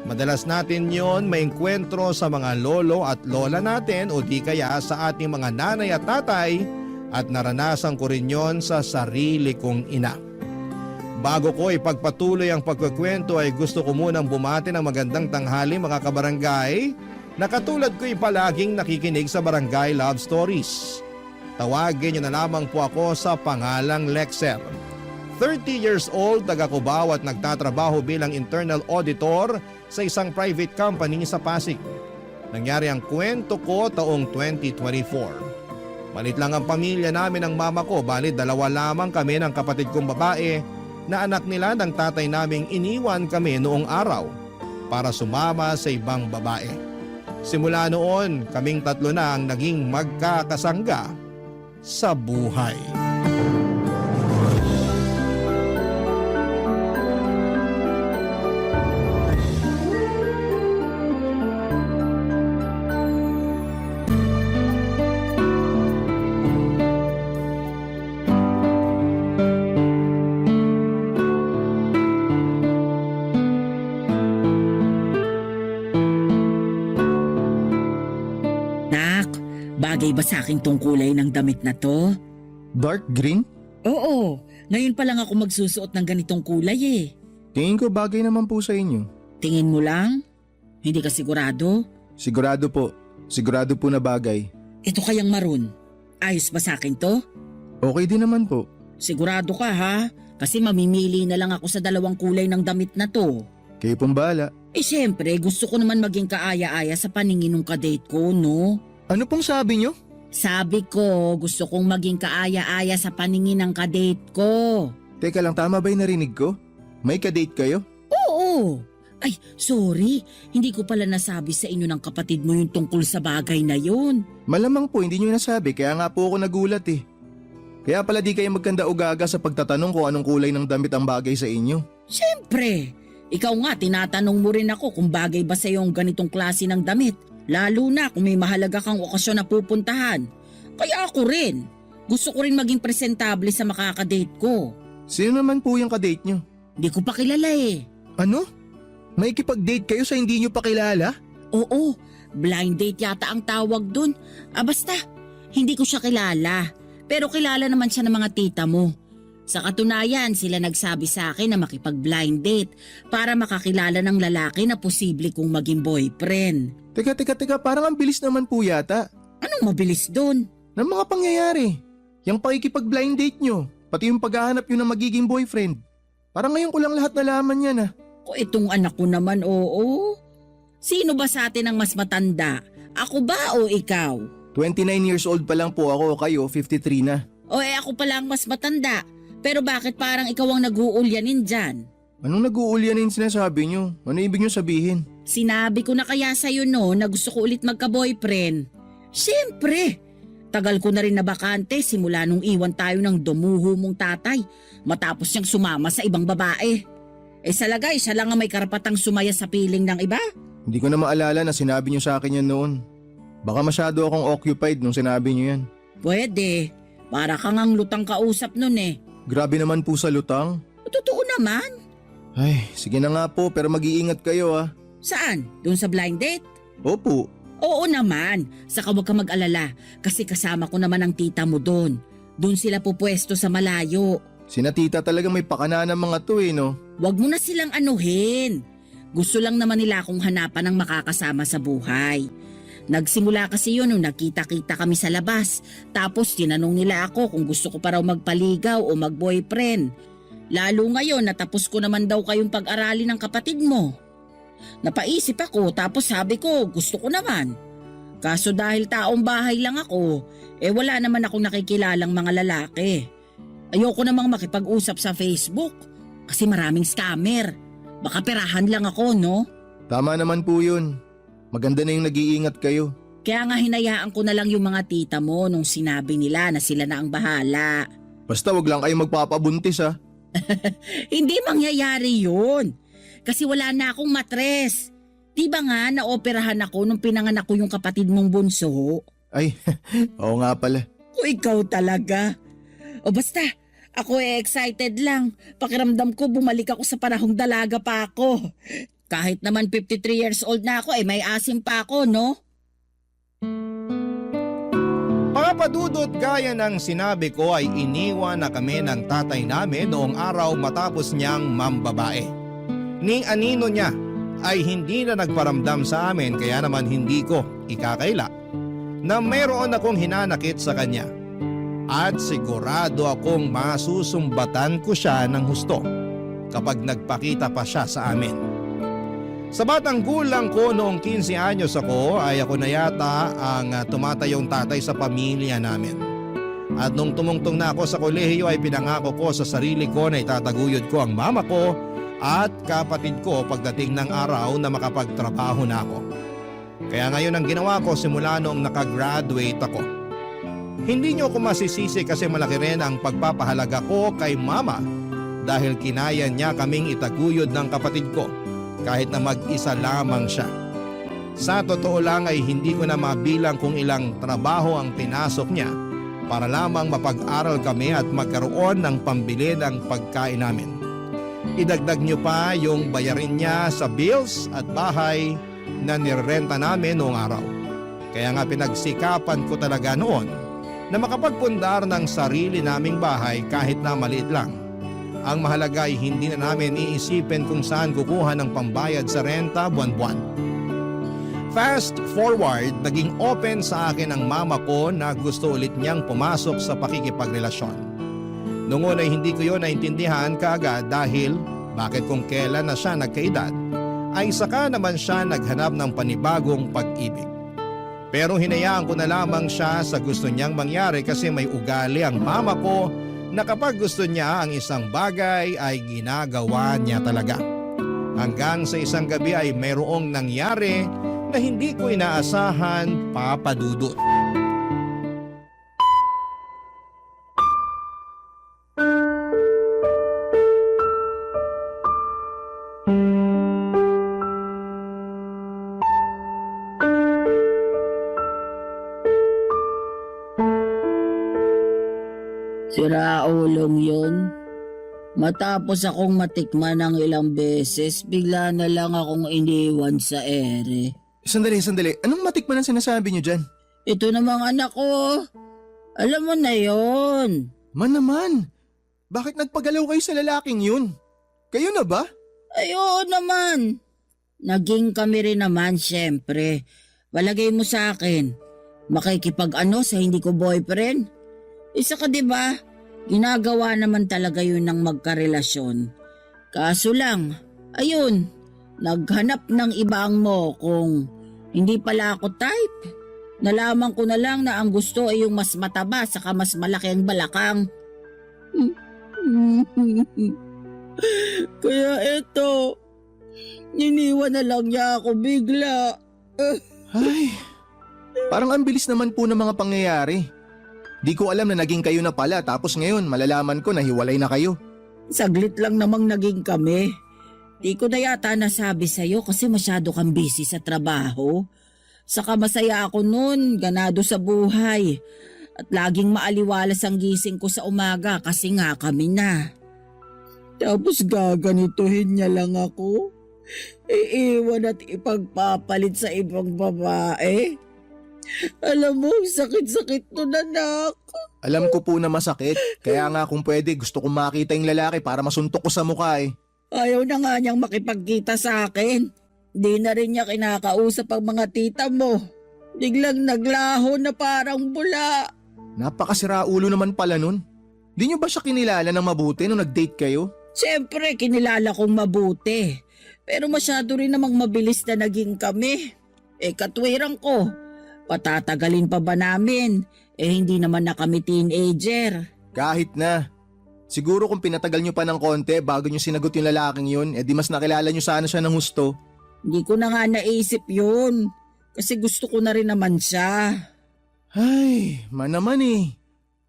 Madalas natin yon maengkwentro sa mga lolo at lola natin o di kaya sa ating mga nanay at tatay at naranasan ko rin yon sa sarili kong ina. Bago ko ipagpatuloy ang pagkukwento ay gusto ko munang bumati ng magandang tanghali mga kabarangay na katulad ko'y palaging nakikinig sa Barangay Love Stories. Tawagin niyo na lamang po ako sa pangalang Lexer. 30 years old, taga Cubao at nagtatrabaho bilang internal auditor sa isang private company sa Pasig. Nangyari ang kwento ko taong 2024. Malit lang ang pamilya namin ng mama ko, bali 2 lamang kami ng kapatid kong babae na anak nila ng tatay naming iniwan kami noong araw para sumama sa ibang babae. Simula noon, kaming 3 na ang naging magkakasangga sa buhay. Bagay ba sa aking tungkulay ng damit na to? Dark green? Oo, ngayon pa lang ako magsusuot ng ganitong kulay eh. Tingin ko bagay naman po sa inyo. Tingin mo lang? Hindi ka sigurado? Sigurado po. Sigurado po na bagay. Ito kayang maroon. Ayos ba sa akin to? Okay din naman po. Sigurado ka ha? Kasi mamimili na lang ako sa dalawang kulay ng damit na to. Kayo pong bahala. Eh syempre, gusto ko naman maging kaaya-aya sa paningin ng kadate ko, no? Ano pong sabi nyo? Sabi ko, gusto kong maging kaaya-aya sa paningin ng kadate ko. Teka lang, tama ba yung narinig ko? May kadate kayo? Oo. Ay, sorry. Hindi ko pala nasabi sa inyo ng kapatid mo yung tungkol sa bagay na yun. Malamang po hindi nyo nasabi kaya nga po ako nagulat eh. Kaya pala di kayo magkanda o gaga sa pagtatanong kung anong kulay ng damit ang bagay sa inyo. Siyempre. Ikaw nga, tinatanong mo rin ako kung bagay ba sa yung ganitong klase ng damit. Lalo na kung may mahalaga kang okasyon na pupuntahan. Kaya ako rin. Gusto ko rin maging presentable sa makakadate ko. Sino naman po yung kadate nyo? Hindi ko pa kilala eh. Ano? May ikipag-date kayo sa hindi nyo pa kilala? Oo, blind date yata ang tawag dun. Basta, hindi ko siya kilala. Pero kilala naman siya ng mga tita mo. Sa katunayan, sila nagsabi sa akin na makipag-blind date para makakilala ng lalaki na posible kong maging boyfriend. Teka, parang ang bilis naman po yata. Anong mabilis dun? Ng mga pangyayari. Yung pakikipag-blind date nyo, pati yung paghahanap nyo ng magiging boyfriend. Parang ngayon ko lang lahat nalaman yan ah. O itong anak ko naman, oo. Sino ba sa atin ang mas matanda? Ako ba o ikaw? 29 years old pa lang po ako, kayo 53 na. O ako pala ang mas matanda. Pero bakit parang ikaw ang nag-uulyanin dyan? Anong nag-uulyanin sinasabi nyo? Ano ibig nyo sabihin? Sinabi ko na kaya sa'yo no na gusto ko ulit magka-boyfriend. Siyempre! Tagal ko na rin na bakante simula nung iwan tayo ng dumuho mong tatay matapos niyang sumama sa ibang babae. Sa lagay, siya lang ang may karapatang sumaya sa piling ng iba. Hindi ko na maalala na sinabi nyo sa akin yan noon. Baka masyado akong occupied nung sinabi nyo yan. Pwede. Para kang ang lutang kausap nun eh. Grabe naman po sa lutang. Totoo naman. Ay, sige na nga po pero mag-iingat kayo ah. Saan? Doon sa blind date? Opo. Oo naman. Saka huwag ka mag-alala kasi kasama ko naman ang tita mo doon. Doon sila pupwesto sa malayo. Sina tita talaga may pakana ng mga to eh no. Huwag mo na silang anuhin. Gusto lang naman nila akong hanapan ng makakasama sa buhay. Nagsimula kasi yun nung nakita-kita kami sa labas. Tapos tinanong nila ako kung gusto ko pa raw magpaligaw o mag-boyfriend. Lalo ngayon natapos ko naman daw kayong pag-aralin ng kapatid mo. Napaisip ako tapos sabi ko gusto ko naman. Kaso dahil taong bahay lang ako, wala naman akong nakikilalang mga lalaki. Ayoko namang makipag-usap sa Facebook kasi maraming scammer. Baka perahan lang ako, no? Tama naman po yun. Maganda na yung nag-iingat kayo. Kaya nga hinayaan ko na lang yung mga tita mo nung sinabi nila na sila na ang bahala. Basta wag lang kayo magpapabuntis ah. Hindi mangyayari yun. Kasi wala na akong matres. Di ba nga naoperahan ako nung pinanganak ko yung kapatid mong bunso? Ay, oo nga pala. O ikaw talaga. O basta, ako excited lang. Pakiramdam ko bumalik ako sa panahong dalaga pa ako. Kahit naman 53 years old na ako, may asim pa ako, no? Mga padudot, gaya ng sinabi ko ay iniwan na kami ng tatay namin noong araw matapos niyang mambabae. Ni anino niya ay hindi na nagparamdam sa amin kaya naman hindi ko ikakaila na mayroon akong hinanakit sa kanya. At sigurado akong masusumbatan ko siya ng husto kapag nagpakita pa siya sa amin. Sa batang gulang ko noong 15 anyos ako ay ako na yata ang tumatayong tatay sa pamilya namin. At nung tumungtong na ako sa kolehiyo ay pinangako ko sa sarili ko na itataguyod ko ang mama ko at kapatid ko pagdating ng araw na makapagtrabaho na ako. Kaya ngayon ang ginawa ko simula noong nakagraduate ako. Hindi niyo ako masisisi kasi malaki rin ang pagpapahalaga ko kay mama dahil kinaya niya kaming itaguyod ng kapatid ko kahit na mag-isa lamang siya. Sa totoo lang ay hindi ko na mabilang kung ilang trabaho ang pinasok niya para lamang mapag-aral kami at magkaroon ng pambili ng pagkain namin. Idagdag niyo pa yung bayarin niya sa bills at bahay na nirerenta namin noong araw. Kaya nga pinagsikapan ko talaga noon na makapagpundar ng sarili naming bahay kahit na maliit lang. Ang mahalaga ay hindi na namin iisipin kung saan kukuha ng pambayad sa renta buwan-buwan. Fast forward, naging open sa akin ang mama ko na gusto ulit niyang pumasok sa pakikipagrelasyon. Noong una hindi ko yun naintindihan kaagad dahil bakit kung kailan na siya nagkaedad ay saka naman siya naghanap ng panibagong pag-ibig. Pero hinayaan ko na lamang siya sa gusto niyang mangyari kasi may ugali ang mama ko na kapag gusto niya ang isang bagay ay ginagawa niya talaga. Hanggang sa isang gabi ay mayroong nangyari na hindi ko inaasahan, Papa Dudut. Sira ulong yun. Matapos akong matikman ng ilang beses, bigla na lang akong iniwan sa ere. Sandali. Anong matikman ang sinasabi niyo dyan? Ito namang anak ko. Alam mo na yon. Man naman, bakit nagpagalaw kayo sa lalaking yun? Kayo na ba? Ay, oo naman. Naging kami rin naman, syempre. Walagay mo sa akin. Makikipag-ano sa hindi ko boyfriend? Isa ka, di ba? Ginagawa naman talaga yun ng magkarelasyon. Kaso lang, ayun, naghanap ng ibang mo kung hindi pala ako type. Nalaman ko na lang na ang gusto ay yung mas mataba saka mas malaki ang balakang. Kaya eto, niniwan na lang niya ako bigla. Ay, parang ang bilis naman po ng mga pangyayari. Di ko alam na naging kayo na pala tapos ngayon malalaman ko na hiwalay na kayo. Saglit lang namang naging kami. Di ko na yata nasabi sa'yo kasi masyado kang busy sa trabaho. Saka masaya ako nun, ganado sa buhay. At laging maaliwalas ang gising ko sa umaga kasi nga kami na. Tapos gaganituhin niya lang ako. Iiwan at ipagpapalit sa ibang babae. Alam mo, sakit-sakit nun, anak. Alam ko po na masakit, kaya nga kung pwede gusto kong makita yung lalaki para masuntok ko sa mukha eh. Ayaw na nga niyang makipagkita sa akin. Di na rin niya kinakausap ang mga tita mo. Biglang naglaho na parang bula. Napakasira ulo naman pala nun. Di niyo ba siya kinilala ng mabuti nung nag-date kayo? Siyempre, kinilala kong mabuti. Pero masyado rin namang mabilis na naging kami. Katwiran ko. Patatagalin pa ba namin? Hindi naman na kami teenager. Kahit na. Siguro kung pinatagal niyo pa ng konti bago niyo sinagot yung lalaking yun, di mas nakilala niyo sana siya ng husto. Hindi ko na nga naisip yun. Kasi gusto ko na rin naman siya. Ay, man naman eh.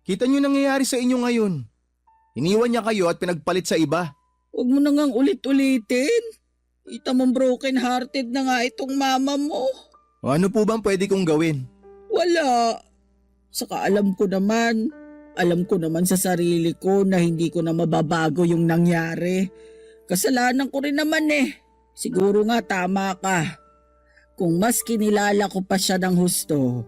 Kita niyo nangyayari sa inyo ngayon. Iniwan niya kayo at pinagpalit sa iba. Huwag mo na ngang ulit-ulitin. Kita mong broken hearted na nga itong mama mo. O ano po bang pwede kong gawin? Wala. Saka alam ko naman sa sarili ko na hindi ko na mababago yung nangyari. Kasalanan ko rin naman eh. Siguro nga tama ka. Kung mas kinilala ko pa siya ng husto,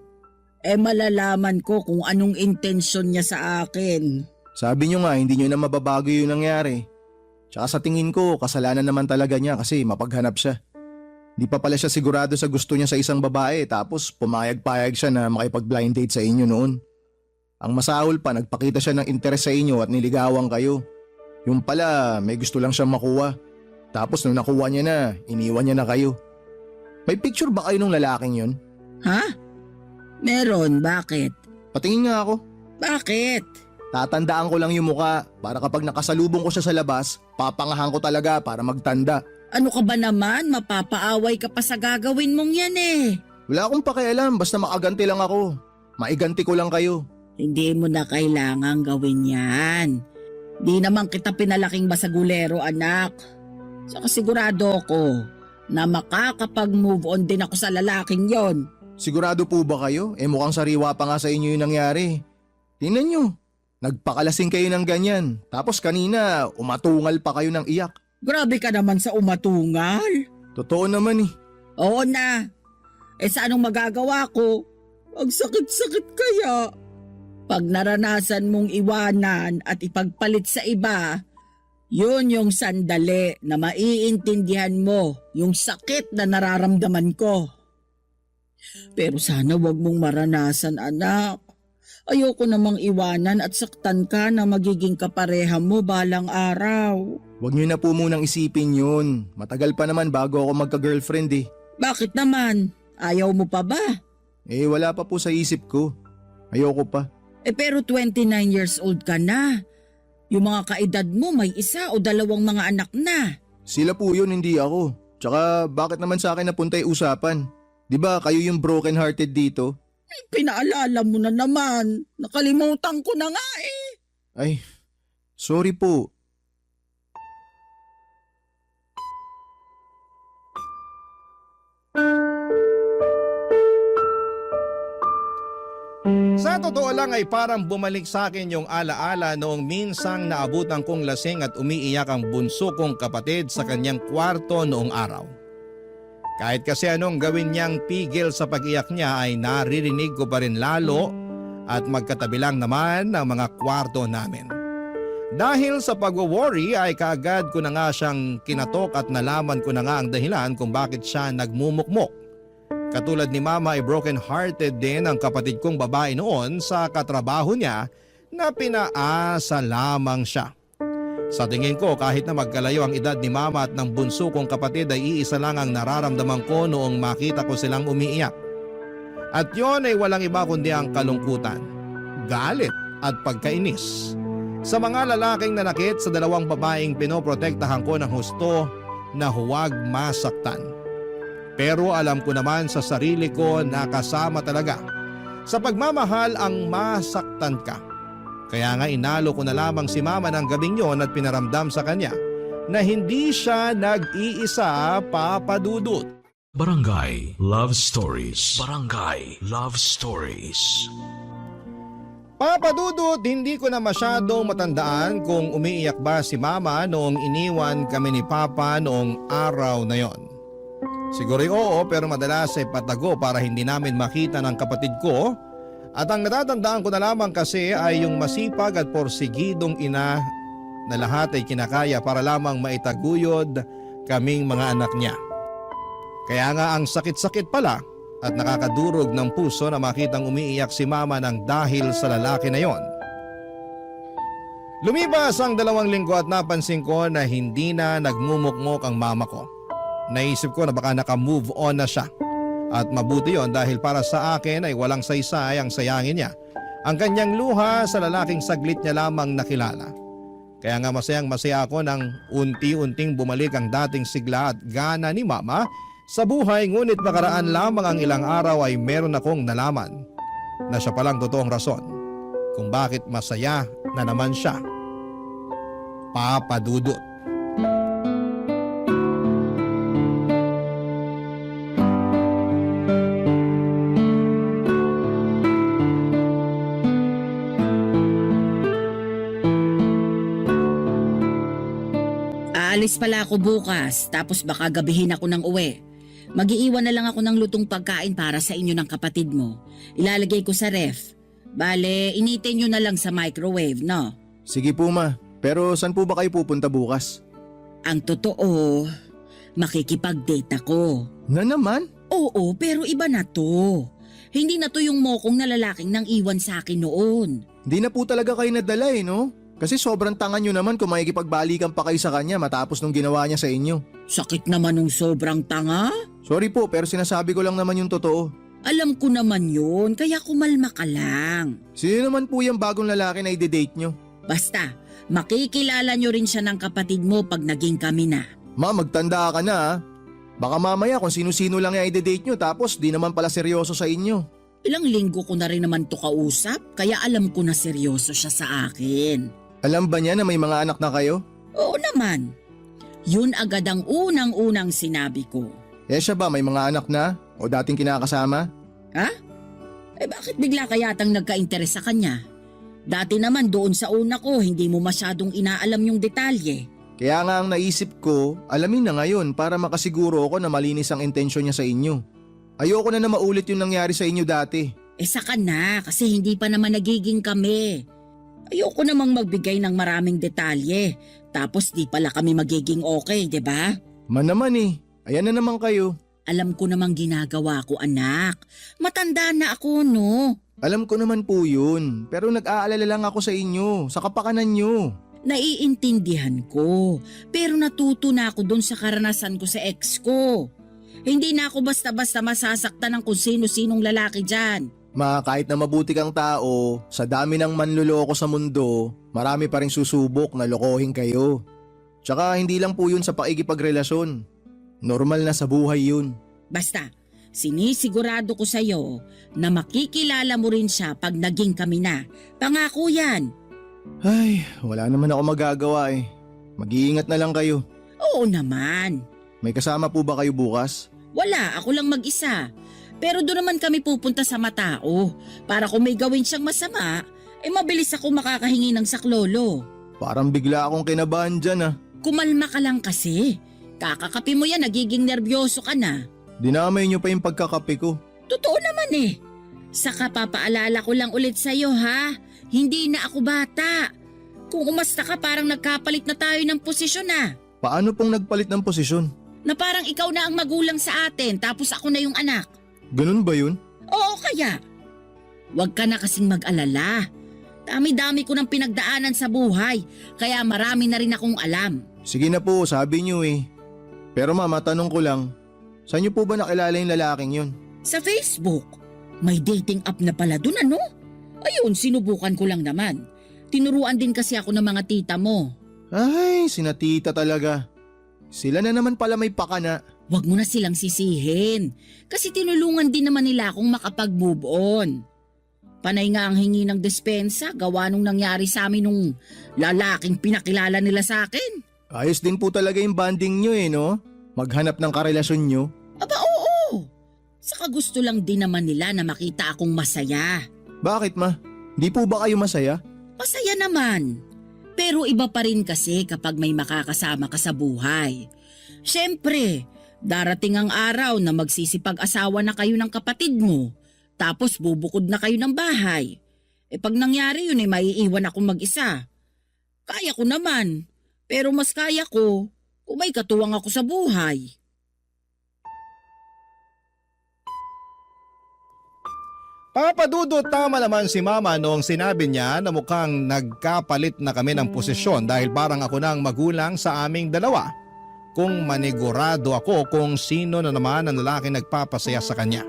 malalaman ko kung anong intensyon niya sa akin. Sabi niyo nga hindi niyo na mababago yung nangyari. Tsaka sa tingin ko kasalanan naman talaga niya kasi mapaghanap siya. Di pa pala siya sigurado sa gusto niya sa isang babae tapos pumayag-payag siya na makipag-blind date sa inyo noon. Ang masahol pa, nagpakita siya ng interes sa inyo at niligawan kayo. Yung pala, may gusto lang siyang makuha. Tapos nung nakuha niya na, iniwan niya na kayo. May picture ba kayo ng lalaking yun? Ha? Meron, bakit? Patingin nga ako. Bakit? Tatandaan ko lang yung muka para kapag nakasalubong ko siya sa labas, papangahan ko talaga para magtanda. Ano ka ba naman? Mapapaaway ka pa sa gagawin mong yan eh. Wala akong pakialam, basta makaganti lang ako. Maiganti ko lang kayo. Hindi mo na kailangang gawin yan. Di naman kita pinalaking basagulero, anak. Saka sigurado ko na makakapag-move on din ako sa lalaking yon. Sigurado po ba kayo? Mukhang sariwa pa nga sa inyo yung nangyari. Tingnan nyo, nagpakalasing kayo ng ganyan. Tapos kanina, umatungal pa kayo ng iyak. Grabe ka naman sa umatungal. Totoo naman eh. Oo na. Sa anong magagawa ko? Ang sakit-sakit kaya. Pag naranasan mong iwanan at ipagpalit sa iba, yun yung sandali na maiintindihan mo yung sakit na nararamdaman ko. Pero sana wag mong maranasan, anak. Ayoko namang iwanan at saktan ka na magiging kapareha mo balang araw. Huwag niyo na po munang isipin yun. Matagal pa naman bago ako magka-girlfriend eh. Bakit naman? Ayaw mo pa ba? Eh wala pa po sa isip ko. Ayoko pa. Pero 29 years old ka na. Yung mga kaedad mo may isa o dalawang mga anak na. Sila po yun, hindi ako. Tsaka bakit naman sa akin napunta yung usapan? Di ba kayo yung broken hearted dito? Pinaalala mo na naman. Nakalimutan ko na nga eh. Ay, sorry po. Sa totoo lang ay parang bumalik sa akin yung alaala noong minsang naabutan kong lasing at umiiyak ang bunso kong kapatid sa kanyang kwarto noong araw. Kahit kasi anong gawin niyang pigil sa pag-iyak niya ay naririnig ko pa rin lalo at magkatabi lang naman ang mga kwarto namin. Dahil sa pag-worry ay kaagad ko na nga siyang kinatok at nalaman ko na nga ang dahilan kung bakit siya nagmumukmok. Katulad ni Mama ay broken-hearted din ang kapatid kong babae noon sa katrabaho niya na pinaasa lamang siya. Sa tingin ko kahit na magkalayo ang edad ni Mama at ng bunso kong kapatid ay iisa lang ang nararamdaman ko noong makita ko silang umiiyak. At yon ay walang iba kundi ang kalungkutan, galit at pagkainis sa mga lalaking nanakit sa dalawang babaeng pinoprotektahan ko ng husto na huwag masaktan. Pero alam ko naman sa sarili ko na kasama talaga sa pagmamahal ang masaktan ka. Kaya nga inalo ko na lamang si Mama ng gabing yon at pinaramdam sa kanya na hindi siya nag-iisa, Papa Dudut. Barangay Love Stories. Barangay Love Stories. Papa Dudut, hindi ko na masyadong matandaan kung umiiyak ba si Mama noong iniwan kami ni Papa noong araw na yon. Siguro oo, pero madalas ay patago para hindi namin makita ng kapatid ko. At ang natatandaan ko na lamang kasi ay yung masipag at porsigidong ina na lahat ay kinakaya para lamang maitaguyod kaming mga anak niya. Kaya nga ang sakit-sakit pala at nakakadurog ng puso na makitang umiiyak si Mama ng dahil sa lalaki na yon. Lumipas ang 2 linggo at napansin ko na hindi na nagmumukmok ang mama ko. Naisip ko na baka naka-move on na siya. At mabuti yon dahil para sa akin ay walang saysay ang sayangin niya. Ang kanyang luha sa lalaking saglit niya lamang nakilala. Kaya nga masayang masaya ako nang unti-unting bumalik ang dating sigla at gana ni Mama sa buhay, ngunit makaraan lamang ang ilang araw ay meron akong nalaman na siya palang totoong rason kung bakit masaya na naman siya. Papa Dudut. Aalis pala ako bukas, tapos baka gabihin ako ng uwi. Mag-iiwan na lang ako ng lutong pagkain para sa inyo ng kapatid mo. Ilalagay ko sa ref. Bale, initin nyo na lang sa microwave, no? Sige po ma, pero saan po ba kayo pupunta bukas? Ang totoo, makikipag-date ako. Na naman? Oo, pero iba na to. Hindi na to yung mokong na lalaking nang iwan sa akin noon. Hindi na po talaga kayo nadala eh, no? Kasi sobrang tanga nyo naman kung makikipagbalikan pa kayo sa kanya matapos nung ginawa niya sa inyo. Sakit naman nung sobrang tanga. Sorry po, pero sinasabi ko lang naman yung totoo. Alam ko naman yun, kaya kumalma ka lang. Sino naman po yung bagong lalaki na i-date nyo? Basta, makikilala nyo rin siya ng kapatid mo pag naging kami na. Ma, magtanda ka na ha. Baka mamaya kung sino-sino lang yung i-date nyo tapos di naman pala seryoso sa inyo. Ilang linggo ko na rin naman to kausap, kaya alam ko na seryoso siya sa akin. Alam ba niya na may mga anak na kayo? Oo naman. Yun agad ang unang-unang sinabi ko. Eh siya ba may mga anak na? O dating kinakasama? Ha? Bakit bigla ka yatang nagka-interes sa kanya? Dati naman doon sa una ko, hindi mo masyadong inaalam yung detalye. Kaya nga ang naisip ko, alamin na ngayon para makasiguro ako na malinis ang intensyon niya sa inyo. Ayoko na maulit yung nangyari sa inyo dati. Saka na kasi hindi pa naman nagiging kami. Ayoko namang magbigay ng maraming detalye. Tapos di pala kami magiging okay, 'di ba? Man naman ayan na naman kayo. Alam ko namang ginagawa ko, anak. Matanda na ako, no? Alam ko naman po yun, pero nag-aalala lang ako sa inyo, sa kapakanan nyo. Naiintindihan ko, pero natuto na ako dun sa karanasan ko sa ex ko. Hindi na ako basta-basta masasaktan ng kung sino-sinong lalaki dyan. Ma, kahit na mabuti kang tao, sa dami ng manluloko sa mundo, marami pa rin susubok na lokohin kayo. Tsaka hindi lang po yun sa pakikipagrelasyon. Normal na sa buhay yun. Basta, sinisigurado ko sa'yo na makikilala mo rin siya pag naging kami na. Pangako yan. Ay, wala naman ako magagawa Mag-iingat na lang kayo. Oo naman. May kasama po ba kayo bukas? Wala, ako lang mag-isa. Pero doon naman kami pupunta sa matao. Para kung may gawin siyang masama, mabilis ako makakahingi ng saklolo. Parang bigla akong kinabahan dyan Kumalma ka lang kasi. Kakakapi mo yan, nagiging nervyoso ka na. Dinamay nyo pa yung pagkakape ko. Totoo naman Saka papaalala ko lang ulit sa'yo ha. Hindi na ako bata. Kung umasta ka parang nagkapalit na tayo ng posisyon Paano pong nagpalit ng posisyon? Na parang ikaw na ang magulang sa atin tapos ako na yung anak. Ganun ba yun? Oo kaya. Huwag ka na kasing mag-alala. Dami-dami ko ng pinagdaanan sa buhay. Kaya marami na rin akong alam. Sige na po, sabi nyo Pero mama, tanong ko lang, saan nyo po ba nakilala yung lalaking yun? Sa Facebook. May dating app na pala dun ano? Ayun, sinubukan ko lang naman. Tinuruan din kasi ako ng mga tita mo. Ay, sina tita talaga. Sila na naman pala may pakana. Huwag mo na silang sisihin. Kasi tinulungan din naman nila akong makapag-move on. Panay nga ang hingi ng despensa gawa nung nangyari sa amin nung lalaking pinakilala nila sa akin. Ayos din po talaga yung bonding nyo no? Maghanap ng karelasyon nyo. Aba oo. Saka gusto lang din naman nila na makita akong masaya. Bakit ma? Di po ba kayo masaya? Masaya naman. Pero iba pa rin kasi kapag may makakasama ka sa buhay. Siyempre, darating ang araw na magsisipag-asawa na kayo ng kapatid mo. Tapos bubukod na kayo ng bahay. Pag nangyari yun maiiwan akong mag-isa. Kaya ko naman. Pero mas kaya ko kung may katuwang ako sa buhay. Papadudot, tama naman si Mama noong sinabi niya na mukhang nagkapalit na kami ng posisyon dahil parang ako na ang magulang sa aming dalawa. Kung manigurado ako kung sino na naman ang lalaki nagpapasaya sa kanya.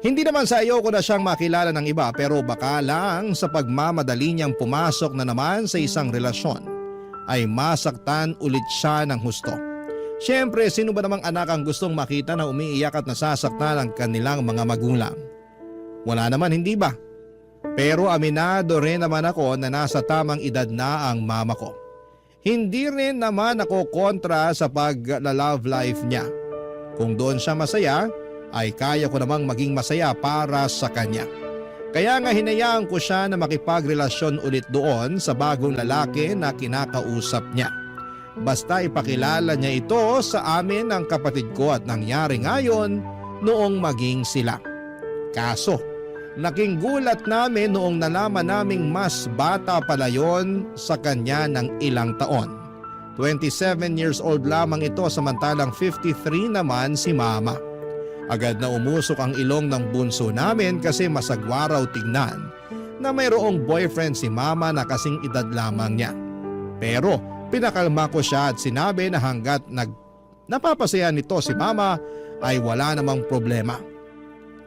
Hindi naman sa ayoko na siyang makilala ng iba pero baka lang sa pagmamadali niyang pumasok na naman sa isang relasyon ay masaktan ulit siya ng husto. Siyempre, sino ba namang anak ang gustong makita na umiiyak at nasasaktan ang kanilang mga magulang? Wala naman, hindi ba? Pero aminado rin naman ako na nasa tamang edad na ang mama ko. Hindi rin naman ako kontra sa pag-love life niya. Kung doon siya masaya, ay kaya ko namang maging masaya para sa kanya. Kaya nga hinayaan ko siya na makipagrelasyon ulit doon sa bagong lalaki na kinakausap niya. Basta ipakilala niya ito sa amin ng kapatid ko at nangyari ngayon noong maging sila. Kaso, laking gulat namin noong nalaman naming mas bata pala yon sa kanya ng ilang taon. 27 years old lamang ito samantalang 53 naman si Mama. Agad na umusok ang ilong ng bunso namin kasi masagwa raw tignan na mayroong boyfriend si Mama na kasing edad lamang niya. Pero pinakalma ko siya at sinabi na hanggat napapasaya nito si Mama ay wala namang problema.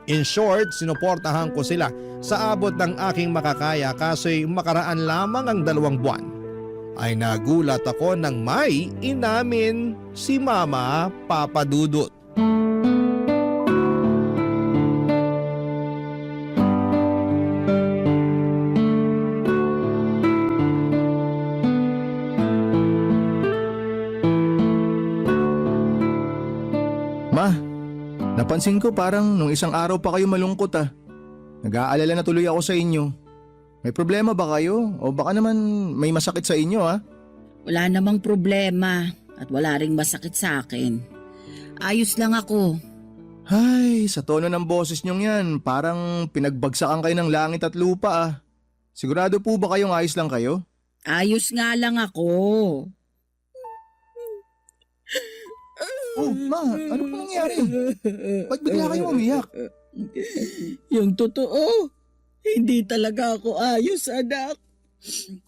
In short, sinuportahan ko sila sa abot ng aking makakaya kaso'y makaraan lamang ang 2 buwan. Ay nagulat ako nang may inamin si Mama Papadudot. Ma, napansin ko parang nung isang araw pa kayo malungkot Nag-aalala na tuloy ako sa inyo. May problema ba kayo? O baka naman may masakit sa inyo Wala namang problema at wala ring masakit sa akin. Ayos lang ako. Ay, sa tono ng boses niyong yan, parang pinagbagsakan kayo ng langit at lupa ah. Sigurado po ba kayong ayos lang kayo? Ayos nga lang ako. Oh, ma, ano po nangyari? Ba't bigla kayong umiyak? Yung totoo, hindi talaga ako ayos, anak.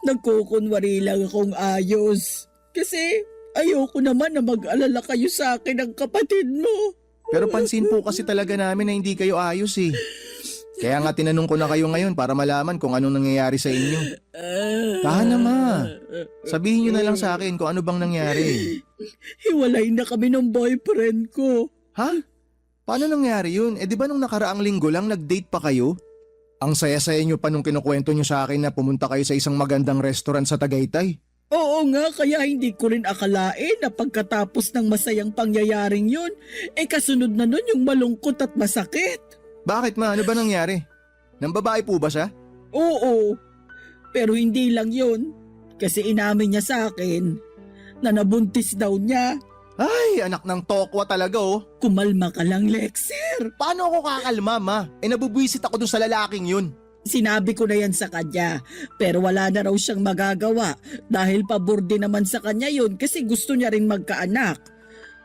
Nagkukunwari lang akong ayos. Kasi ayoko naman na mag-alala kayo sa akin ng kapatid mo. Pero pansin po kasi talaga namin na hindi kayo ayos eh. Kaya nga tinanong ko na kayo ngayon para malaman kung anong nangyayari sa inyo. Tahan na ma. Sabihin niyo na lang sa akin kung ano bang nangyari. Hiwalay na kami ng boyfriend ko. Ha? Paano nangyari yun? Eh di ba nung nakaraang linggo lang nag-date pa kayo? Ang saya-saya niyo pa nung kinukwento niyo sa akin na pumunta kayo sa isang magandang restaurant sa Tagaytay. Oo nga, kaya hindi ko rin akalain na pagkatapos ng masayang pangyayaring yun, kasunod na nun yung malungkot at masakit. Bakit ma? Ano ba nangyari? Nang babae po ba siya? Oo, pero hindi lang yun. Kasi inamin niya sa akin na nabuntis daw niya. Ay, anak ng tokwa talaga oh. Kumalma ka lang, Lexer. Paano ako kakalma ma? Nabubwisit ako dun sa lalaking yun. Sinabi ko na yan sa kanya, pero wala na raw siyang magagawa dahil pabor din naman sa kanya yun kasi gusto niya rin magkaanak.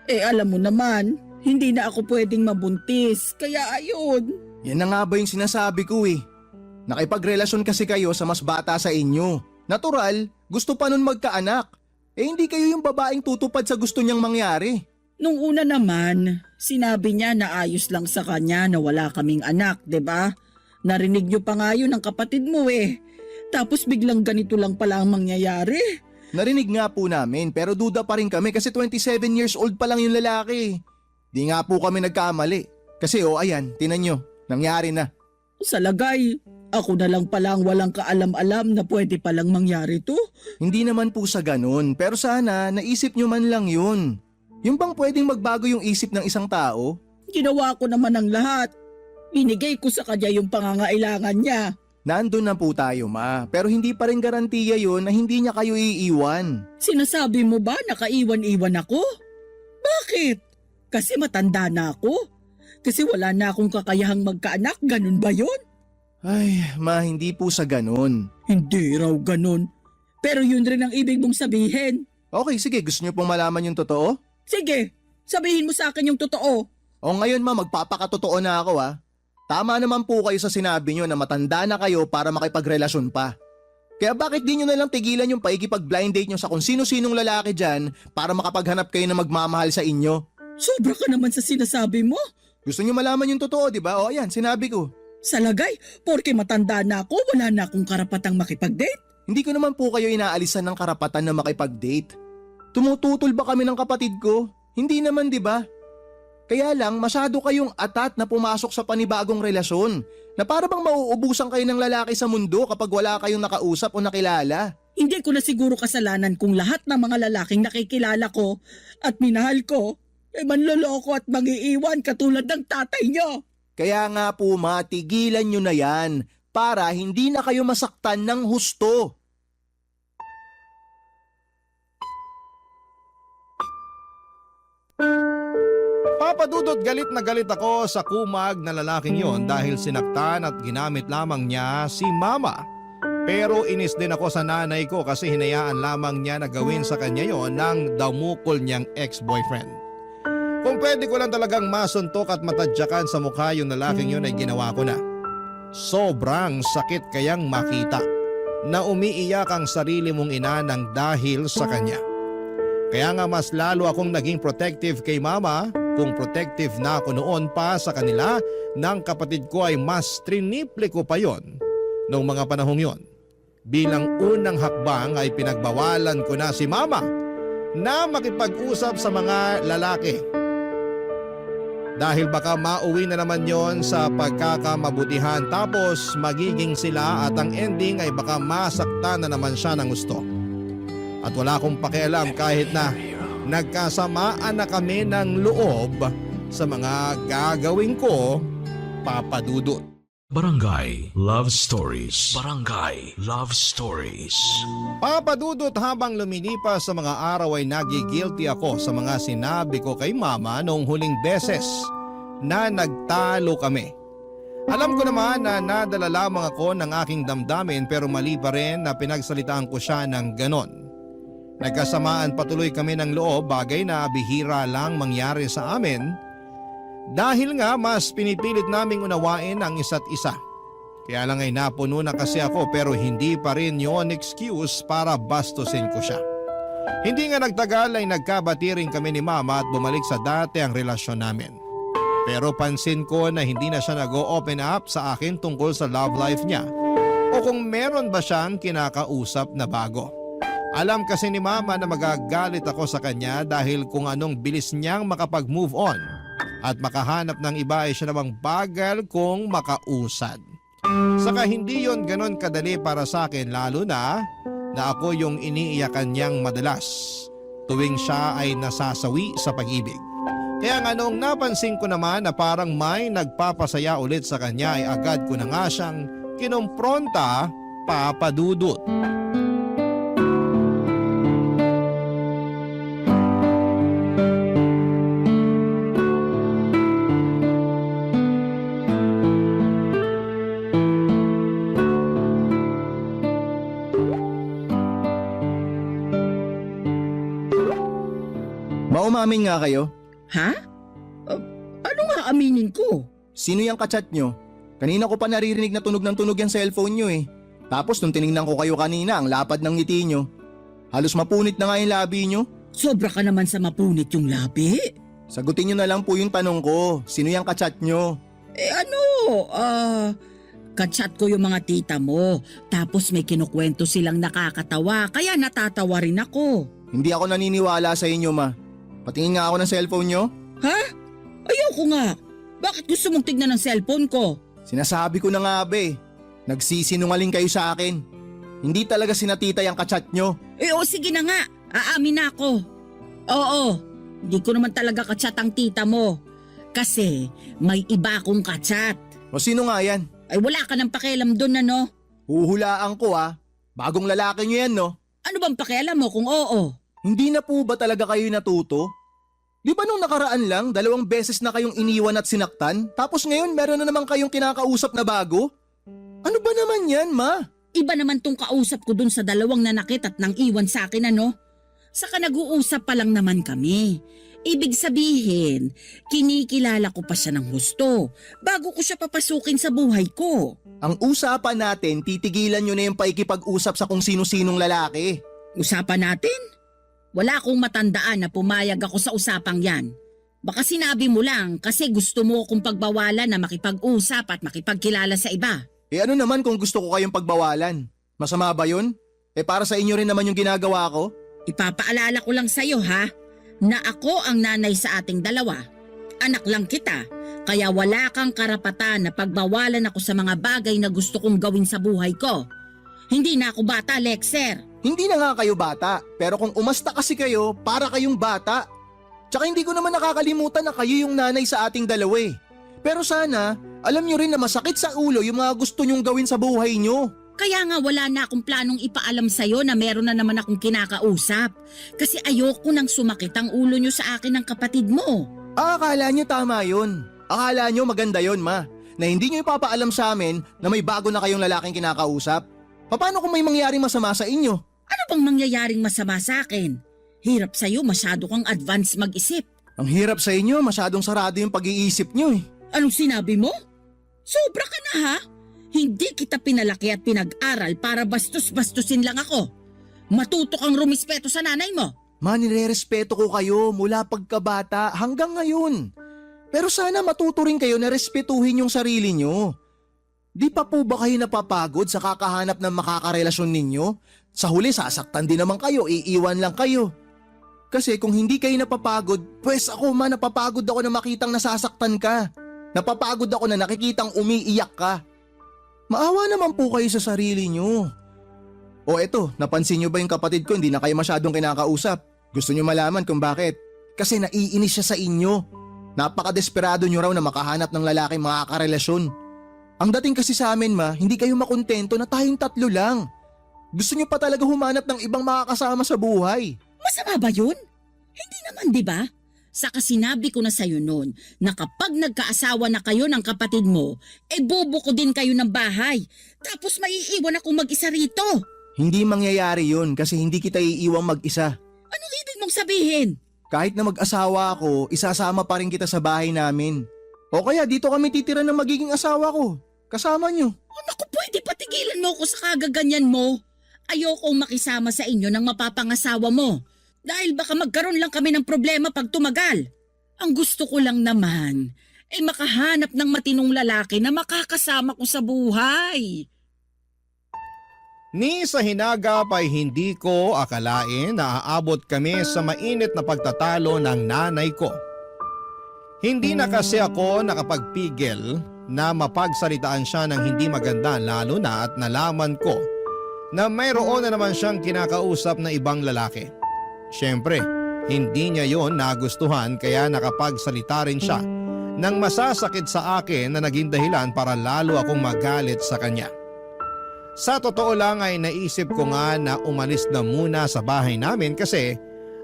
Alam mo naman, hindi na ako pwedeng mabuntis, kaya ayun. Yan na nga ba yung sinasabi ko eh. Nakipagrelasyon kasi kayo sa mas bata sa inyo. Natural, gusto pa nun magkaanak. Hindi kayo yung babaeng tutupad sa gusto niyang mangyari. Nung una naman, sinabi niya na ayos lang sa kanya na wala kaming anak, 'di ba? Narinig niyo pa nga yun ng kapatid mo eh. Tapos biglang ganito lang pala ang mangyayari. Narinig nga po namin pero duda pa rin kami kasi 27 years old pa lang yung lalaki. Di nga po kami nagkamali. Kasi ayan, tinan nyo, nangyari na. Sa lagay, ako na lang pala ang walang kaalam-alam na pwede palang mangyari to. Hindi naman po sa ganun, pero sana naisip nyo man lang yun. Yung bang pwedeng magbago yung isip ng isang tao? Ginawa ko naman ang lahat. Binigay ko sa kanya yung pangangailangan niya. Nandun na po tayo ma, pero hindi pa rin garantiya yun na hindi niya kayo iiwan. Sinasabi mo ba nakaiwan-iwan ako? Bakit? Kasi matanda na ako? Kasi wala na akong kakayahang magkaanak, ganun ba yun? Ay, ma, hindi po sa ganun. Hindi raw ganun. Pero yun rin ang ibig mong sabihin. Okay, sige, gusto niyo pong malaman yung totoo? Sige, sabihin mo sa akin yung totoo. O ngayon ma, magpapakatotoo na ako ha. Tama naman po kayo sa sinabi nyo na matanda na kayo para makipagrelasyon pa. Kaya bakit di nyo nalang tigilan yung paikipag-blind date nyo sa kung sino-sinong lalaki dyan para makapaghanap kayo na magmamahal sa inyo? Sobra ka naman sa sinasabi mo. Gusto nyo malaman yung totoo, di ba? O ayan, sinabi ko. Sa lagay, porke matanda na ako, wala na akong karapatang makipag-date. Hindi ko naman po kayo inaalisan ng karapatan na makipag-date. Tumututol ba kami ng kapatid ko? Hindi naman, di ba? Kaya lang, masyado kayong atat na pumasok sa panibagong relasyon na para bang mauubusan kayo ng lalaki sa mundo kapag wala kayong nakausap o nakilala. Hindi ko na siguro kasalanan kung lahat ng mga lalaking nakikilala ko at minahal ko manloloko at mangiiwan katulad ng tatay niyo. Kaya nga po matigilan nyo na yan para hindi na kayo masaktan ng husto. Papadudot galit na galit ako sa kumag na lalaking yon dahil sinaktan at ginamit lamang niya si mama. Pero inis din ako sa nanay ko kasi hinayaan lamang niya na gawin sa kanya yon ng damukol niyang ex-boyfriend. Kung pwede ko lang talagang masuntok at matadyakan sa mukha yung lalaking yon ay ginawa ko na. Sobrang sakit kayang makita na umiiyak ang sarili mong ina ng dahil sa kanya. Kaya nga mas lalo akong naging protective kay mama. Kung protective na ako noon pa sa kanila ng kapatid ko ay mas triniple ko pa yon noong mga panahong yon. Bilang unang hakbang ay pinagbawalan ko na si mama na makipag-usap sa mga lalaki. Dahil baka mauwi na naman yon sa pagkakamabutihan tapos magiging sila at ang ending ay baka masaktan na naman siya ng gusto. At wala akong pakialam kahit na nagkasamaan na kami ng loob sa mga gagawin ko, Papadudot. Barangay Love Stories. Barangay Love Stories. Papadudot, habang lumilipas sa mga araw ay nagigilty ako sa mga sinabi ko kay mama noong huling beses na nagtalo kami. Alam ko naman na nadala lamang ako ng aking damdamin pero mali pa rin na pinagsalitaan ko siya ng ganon. Nagkasamaan patuloy kami ng loob, bagay na bihira lang mangyari sa amin dahil nga mas pinipilit naming unawain ang isa't isa. Kaya lang ay napuno na kasi ako pero hindi pa rin yon excuse para bastusin ko siya. Hindi nga nagtagal ay nagkabati rin kami ni Mama at bumalik sa dati ang relasyon namin. Pero pansin ko na hindi na siya nag-open up sa akin tungkol sa love life niya o kung meron ba siyang kinakausap na bago. Alam kasi ni Mama na magagalit ako sa kanya dahil kung anong bilis niyang makapag-move on at makahanap ng iba ay siya namang bagal kong makausad. Saka hindi yon ganon kadali para sa akin lalo na ako yung iniiyakan niyang madalas tuwing siya ay nasasawi sa pag-ibig. Kaya nga nung napansin ko naman na parang may nagpapasaya ulit sa kanya ay agad ko na nga siyang kinumpronta, Papa Dudut. Maumamin nga kayo. Ha? Ano nga aminin ko? Sino yung kachat nyo? Kanina ko pa naririnig na tunog ng tunog yung cellphone nyo eh. Tapos nung tinignan ko kayo kanina, ang lapad ng ngiti nyo. Halos mapunit na nga yung labi nyo. Sobra ka naman sa mapunit yung labi. Sagutin nyo na lang po yung tanong ko. Sino yung kachat nyo? Kachat ko yung mga tita mo. Tapos may kinukwento silang nakakatawa, kaya natatawa rin ako. Hindi ako naniniwala sa inyo, ma. Patingin nga ako ng cellphone nyo. Ha? Ayoko nga. Bakit gusto mong tignan ng cellphone ko? Sinasabi ko na nga be. Nagsisinungaling kayo sa akin. Hindi talaga sinatita yung kachat nyo. Sige na nga. Aamin na ako. Oo. Hindi ko naman talaga kachat ang tita mo. Kasi may iba akong kachat. O sino nga yan? Ay wala ka ng pakialam doon ano? Huhulaan ko ah. Bagong lalaki nyo yan no? Ano bang pakialam mo kung oo? Hindi na po ba talaga kayo natuto? Di ba nung nakaraan lang, 2 beses na kayong iniwan at sinaktan? Tapos ngayon meron na naman kayong kinakausap na bago? Ano ba naman yan, ma? Iba naman tong kausap ko dun sa 2 nanakit at nang iwan sa akin ano? Saka nag-uusap pa lang naman kami. Ibig sabihin, kinikilala ko pa siya ng husto bago ko siya papasukin sa buhay ko. Ang usapan natin, titigilan nyo na yung paikipag-usap sa kung sino-sinong lalaki. Usapan natin? Wala akong matandaan na pumayag ako sa usapang yan. Baka sinabi mo lang kasi gusto mo akong pagbawalan na makipag-usap at makipagkilala sa iba. Ano naman kung gusto ko kayong pagbawalan? Masama ba yun? Para sa inyo rin naman yung ginagawa ko? Ipapaalala ko lang sa'yo ha, na ako ang nanay sa ating 2. Anak lang kita, kaya wala kang karapatan na pagbawalan ako sa mga bagay na gusto kong gawin sa buhay ko. Hindi na ako bata, Lexer. Hindi na nga kayo bata, pero kung umasta kasi kayo, para kayong bata. Tsaka hindi ko naman nakakalimutan na kayo yung nanay sa ating 2 eh. Pero sana, alam nyo rin na masakit sa ulo yung mga gusto nyong gawin sa buhay nyo. Kaya nga wala na akong planong ipaalam sa'yo na meron na naman akong kinakausap. Kasi ayoko nang sumakit ang ulo nyo sa akin ng kapatid mo. Akala nyo tama yun. Akala nyo maganda yun, ma. Na hindi nyo ipapaalam sa amin na may bago na kayong lalaking kinakausap. Paano kung may mangyaring masama sa inyo? Ano bang mangyayaring masama sa akin? Hirap sa'yo, masyado kang advance mag-isip. Ang hirap sa inyo, masyadong sarado yung pag-iisip nyo eh. Anong sinabi mo? Sobra ka na ha? Hindi kita pinalaki at pinag-aral para bastos-bastusin lang ako. Matuto kang rumispeto sa nanay mo. Ma, nire-respeto ko kayo mula pagkabata hanggang ngayon. Pero sana matuto rin kayo na respetuhin yung sarili nyo. Di pa po ba kayo napapagod sa kakahanap ng makakarelasyon ninyo? Sa huli sasaktan din naman kayo, iiwan lang kayo. Kasi kung hindi kayo napapagod, pues ako ma napapagod ako na makitang nasasaktan ka. Napapagod ako na nakikitang umiiyak ka. Maawa naman po kayo sa sarili nyo. O eto, napansin nyo ba yung kapatid ko hindi na kayo masyadong kinakausap? Gusto nyo malaman kung bakit? Kasi naiinis siya sa inyo. Napaka-desperado nyo raw na makahanap ng lalaki makakarelasyon. Ang dating kasi sa amin ma, hindi kayo makontento na tayong 3 lang. Gusto nyo pa talaga humanap ng ibang makakasama sa buhay. Masama ba yun? Hindi naman, di ba? Saka sinabi ko na sa'yo noon na kapag nagkaasawa na kayo ng kapatid mo, bobo ko din kayo ng bahay. Tapos maiiwan akong mag-isa rito. Hindi mangyayari yun kasi hindi kita iiwang mag-isa. Anong ibig mong sabihin? Kahit na mag-asawa ako, isasama pa rin kita sa bahay namin. O kaya dito kami titira ng magiging asawa ko. Kasama nyo. Naku, pwede patigilan mo ako sa kagaganyan mo. Ayokong makisama sa inyo ng mapapangasawa mo. Dahil baka magkaroon lang kami ng problema pag tumagal. Ang gusto ko lang naman ay makahanap ng matinong lalaki na makakasama ko sa buhay. Ni sa hinagap ay hindi ko akalain na aabot kami sa mainit na pagtatalo ng nanay ko. Hindi na kasi ako nakapagpigil na mapagsalitaan siya ng hindi maganda lalo na at nalaman ko na mayroon na naman siyang kinakausap na ibang lalaki. Siyempre, hindi niya yon nagustuhan kaya nakapagsalita rin siya nang masasakit sa akin na naging dahilan para lalo akong magalit sa kanya. Sa totoo lang ay naisip ko nga na umalis na muna sa bahay namin kasi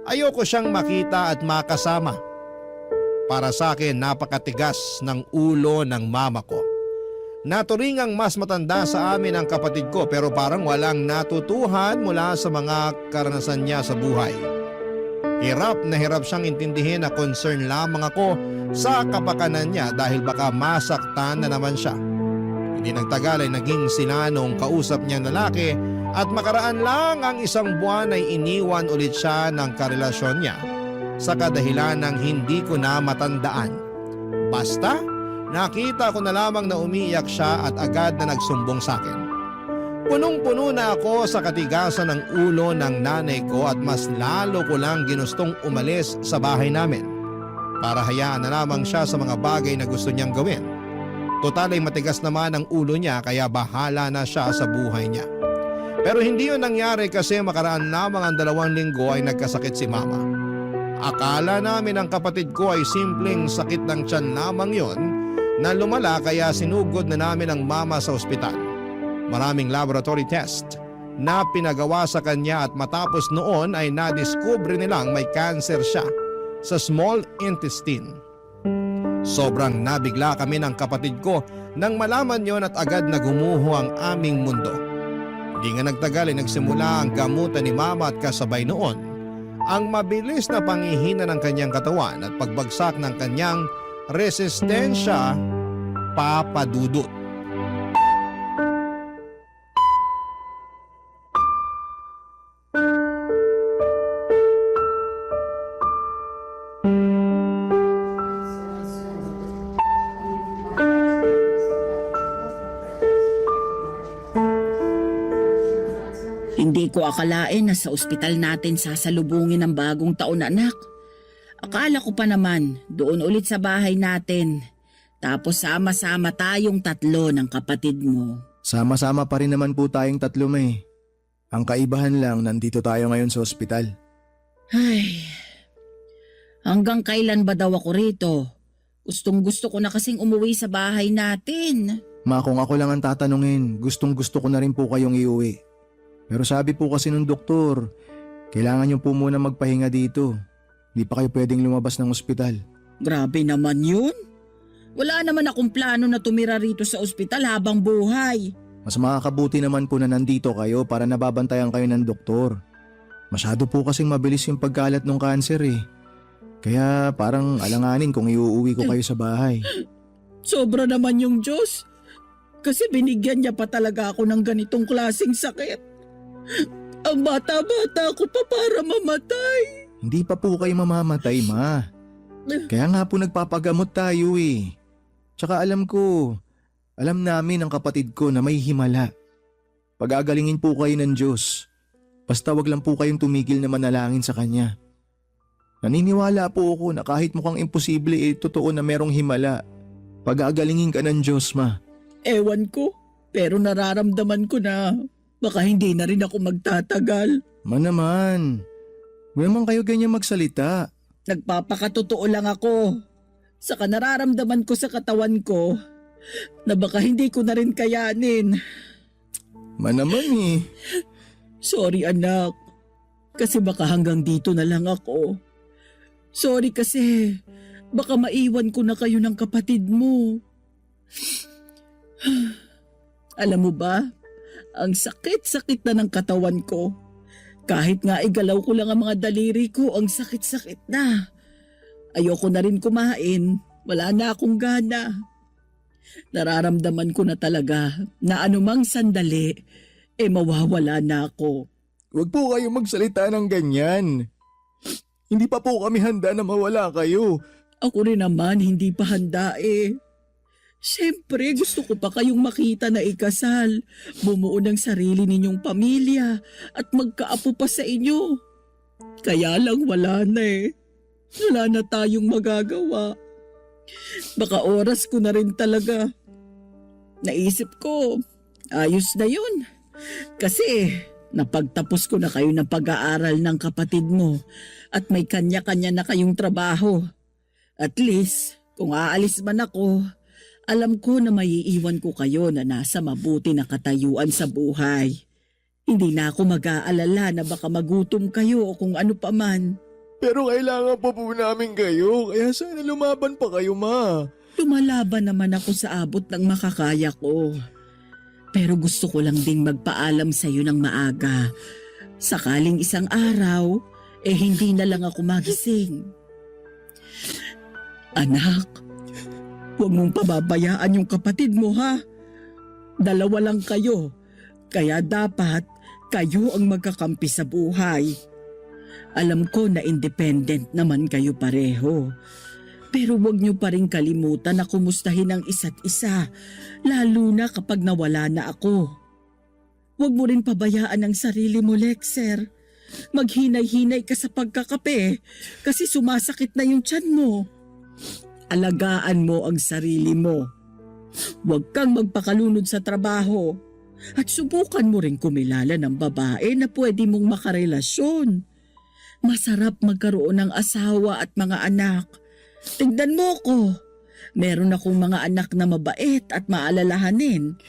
ayoko siyang makita at makasama. Para sa akin napakatigas ng ulo ng mama ko. Naturingang mas matanda sa amin ang kapatid ko pero parang walang natutuhan mula sa mga karanasan niya sa buhay. Hirap na hirap siyang intindihin na concern lamang ako sa kapakanan niya dahil baka masaktan na naman siya. Hindi nagtagal ay naging sinanong kausap niyang lalaki at makaraan lang ang isang buwan ay iniwan ulit siya ng karelasyon niya sa kadahilan ng hindi ko na matandaan. Basta, nakita ko na lamang na umiiyak siya at agad na nagsumbong sa akin. Punong-puno na ako sa katigasan ng ulo ng nanay ko at mas lalo ko lang ginustong umalis sa bahay namin para hayaan na lamang siya sa mga bagay na gusto niyang gawin. Total ay matigas naman ang ulo niya kaya bahala na siya sa buhay niya. Pero hindi yun nangyari kasi makaraan lamang ang 2 linggo ay nagkasakit si mama. Akala namin ang kapatid ko ay simpleng sakit ng tiyan lamang yon na lumala kaya sinugod na namin ang mama sa ospital. Maraming laboratory test na pinagawa sa kanya at matapos noon ay nadiskubre nilang may cancer siya sa small intestine. Sobrang nabigla kami ng kapatid ko nang malaman yon at agad na gumuho ang aming mundo. Hindi nga nagtagal ay nagsimula ang gamutan ni mama at kasabay noon ang mabilis na panghihina ng kanyang katawan at pagbagsak ng kanyang resistensya papadudot. Hindi ko akalain na sa ospital natin sasalubungin ang bagong taon, anak. Akala ko pa naman doon ulit sa bahay natin. Tapos sama-sama tayong 3 ng kapatid mo. Sama-sama pa rin naman po tayong 3 may. Ang kaibahan lang nandito tayo ngayon sa ospital. Ay, hanggang kailan ba daw ako rito? Gustong-gusto ko na kasing umuwi sa bahay natin. Ma, kung ako lang ang tatanungin, gustong-gusto ko na rin po kayong iuwi. Pero sabi po kasi ng doktor, kailangan niyo po muna magpahinga dito. Hindi pa kayo pwedeng lumabas ng ospital. Grabe naman yun. Wala naman akong plano na tumira rito sa ospital habang buhay. Mas makakabuti naman po na nandito kayo para nababantayan kayo ng doktor. Masyado po kasing mabilis yung pagkalat ng kanser eh. Kaya parang alanganin kung iuuwi ko kayo sa bahay. Sobra naman yung Diyos. Kasi binigyan niya pa talaga ako ng ganitong klaseng sakit. Ang bata-bata ko pa para mamatay. Hindi pa po kayo mamamatay, ma. Kaya nga po nagpapagamot tayo eh. Tsaka alam namin ang kapatid ko na may himala. Pag-agalingin po kayo ng Diyos. Basta wag lang po kayong tumigil na manalangin sa Kanya. Naniniwala po ako na kahit mukhang imposible totoo na merong himala. Pag-agalingin ka ng Diyos, ma. Ewan ko, pero nararamdaman ko na baka hindi na rin ako magtatagal. Ma naman, huwag naman kayo ganyan magsalita. Nagpapakatotoo lang ako. Saka nararamdaman ko sa katawan ko na baka hindi ko na rin kayanin. Ma naman eh. Sorry anak, kasi baka hanggang dito na lang ako. Sorry kasi baka maiwan ko na kayo ng kapatid mo. Alam mo ba, ang sakit-sakit na ng katawan ko. Kahit nga igalaw ko lang ang mga daliri ko, ang sakit-sakit na. Ayoko na rin kumain, wala na akong gana. Nararamdaman ko na talaga na anumang sandali, mawawala na ako. Huwag po kayo magsalita ng ganyan. Hindi pa po kami handa na mawala kayo. Ako rin naman hindi pa handa eh. Siyempre gusto ko pa kayong makita na ikasal, bumuo ng sarili ninyong pamilya at magkaapo pa sa inyo. Kaya lang wala na eh. Wala na tayong magagawa. Baka oras ko na rin talaga. Naisip ko, ayos na yun. Kasi napagtapos ko na kayo ng pag-aaral ng kapatid mo at may kanya-kanya na kayong trabaho. At least, kung aalis man ako, alam ko na maiiwan ko kayo na nasa mabuti na katayuan sa buhay. Hindi na ako mag-aalala na baka magutom kayo o kung ano pa man. Pero kailangan pa po namin kayo, kaya sana lumaban pa kayo, Ma. Lumalaban naman ako sa abot ng makakaya ko. Pero gusto ko lang ding magpaalam sa iyo ng maaga. Sakaling isang araw, hindi na lang ako magising. Anak, huwag mong pababayaan yung kapatid mo ha. Dalawa lang kayo, kaya dapat kayo ang magkakampi sa buhay. Alam ko na independent naman kayo pareho. Pero huwag niyo pa rin kalimutan na kumustahin ang isa't isa, lalo na kapag nawala na ako. Huwag mo rin pabayaan ang sarili mo, Lexer. Maghinay-hinay ka sa pagkakape kasi sumasakit na yung tiyan mo. Alagaan mo ang sarili mo. Huwag kang magpakalunod sa trabaho. At subukan mo rin kumilala ng babae na pwede mong makarelasyon. Masarap magkaroon ng asawa at mga anak. Tignan mo ko. Meron akong mga anak na mabait at maalalahanin.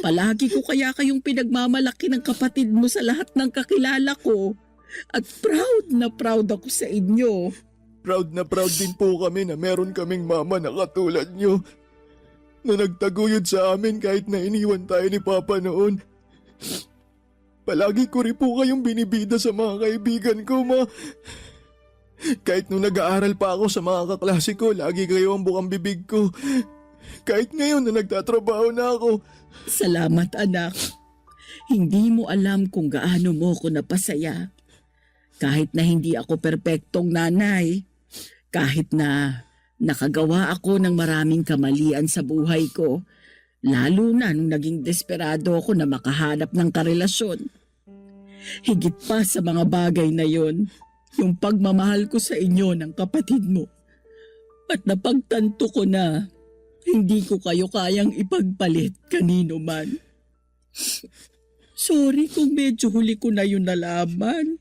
Palagi ko kaya kayong pinagmamalaki ng kapatid mo sa lahat ng kakilala ko. At proud na proud ako sa inyo. Proud na proud din po kami na meron kaming mama na katulad nyo. Na nagtaguyod sa amin kahit na iniwan tayo ni Papa noon. Palagi ko rin po kayong binibida sa mga kaibigan ko, Ma. Kahit nung nag-aaral pa ako sa mga kaklase ko, lagi kayo ang bukang bibig ko. Kahit ngayon na nagtatrabaho na ako. Salamat anak. Hindi mo alam kung gaano mo ko napasaya. Kahit na hindi ako perpektong nanay, kahit na nakagawa ako ng maraming kamalian sa buhay ko, lalo na nung naging desperado ako na makahanap ng karelasyon. Higit pa sa mga bagay na yon, yung pagmamahal ko sa inyo ng kapatid mo. At napagtanto ko na hindi ko kayo kayang ipagpalit kanino man. Sorry kung medyo huli ko na yun nalaman.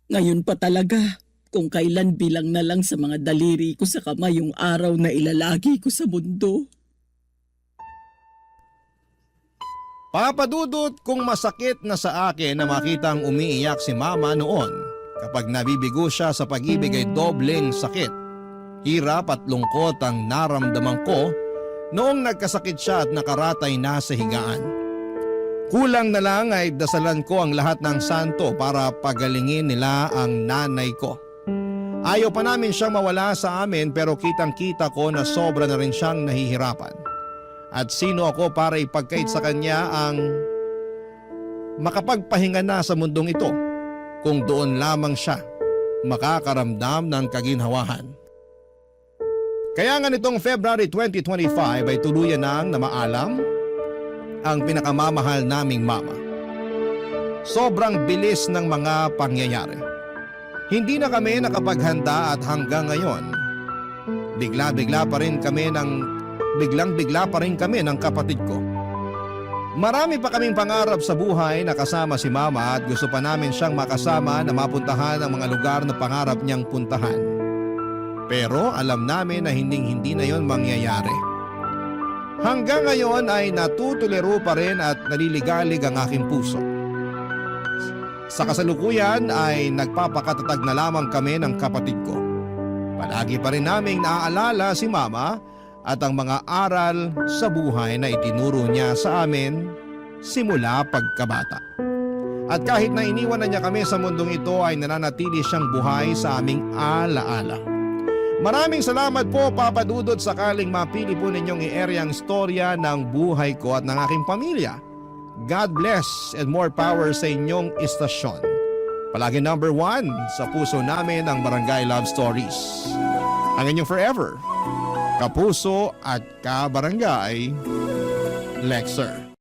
Ngayon pa talaga, kung kailan bilang na lang sa mga daliri ko sa kamay yung araw na ilalagi ko sa mundo. Papadudot kung masakit na sa akin na makitang umiiyak si Mama noon. Kapag nabibigo siya sa pag-ibig ay dobleng sakit. Hirap at lungkot ang naramdaman ko noong nagkasakit siya at nakaratay na sa higaan. Kulang na lang ay dasalan ko ang lahat ng santo para pagalingin nila ang nanay ko. Ayaw pa namin siyang mawala sa amin pero kitang-kita ko na sobra na rin siyang nahihirapan. At sino ako para ipagkait sa kanya ang makapagpahinga na sa mundong ito kung doon lamang siya makakaramdam ng kaginhawahan. Kaya nga nitong February 2025 ay tuluyan nang namaalam ang pinakamamahal naming mama. Sobrang bilis ng mga pangyayari. Hindi na kami nakapaghanda at hanggang ngayon, biglang-bigla pa rin kami ng kapatid ko. Marami pa kaming pangarap sa buhay na kasama si Mama at gusto pa namin siyang makasama na mapuntahan ang mga lugar na pangarap niyang puntahan. Pero alam namin na hindi na yon mangyayari. Hanggang ngayon ay natutuliro pa rin at naliligalig ang aking puso. Sa kasalukuyan ay nagpapakatatag na lamang kami ng kapatid ko. Palagi pa rin naming naaalala si Mama at ang mga aral sa buhay na itinuro niya sa amin simula pagkabata. At kahit na iniwan na niya kami sa mundong ito ay nananatili siyang buhay sa aming alaala. Maraming salamat po Papa Dudut sakaling mapili po ninyong i-area ang istorya ng buhay ko at ng aking pamilya. God bless and more power sa inyong istasyon. Palagi number 1 sa puso namin ang Barangay Love Stories. Ang inyong forever, kapuso at kabarangay, Lexer.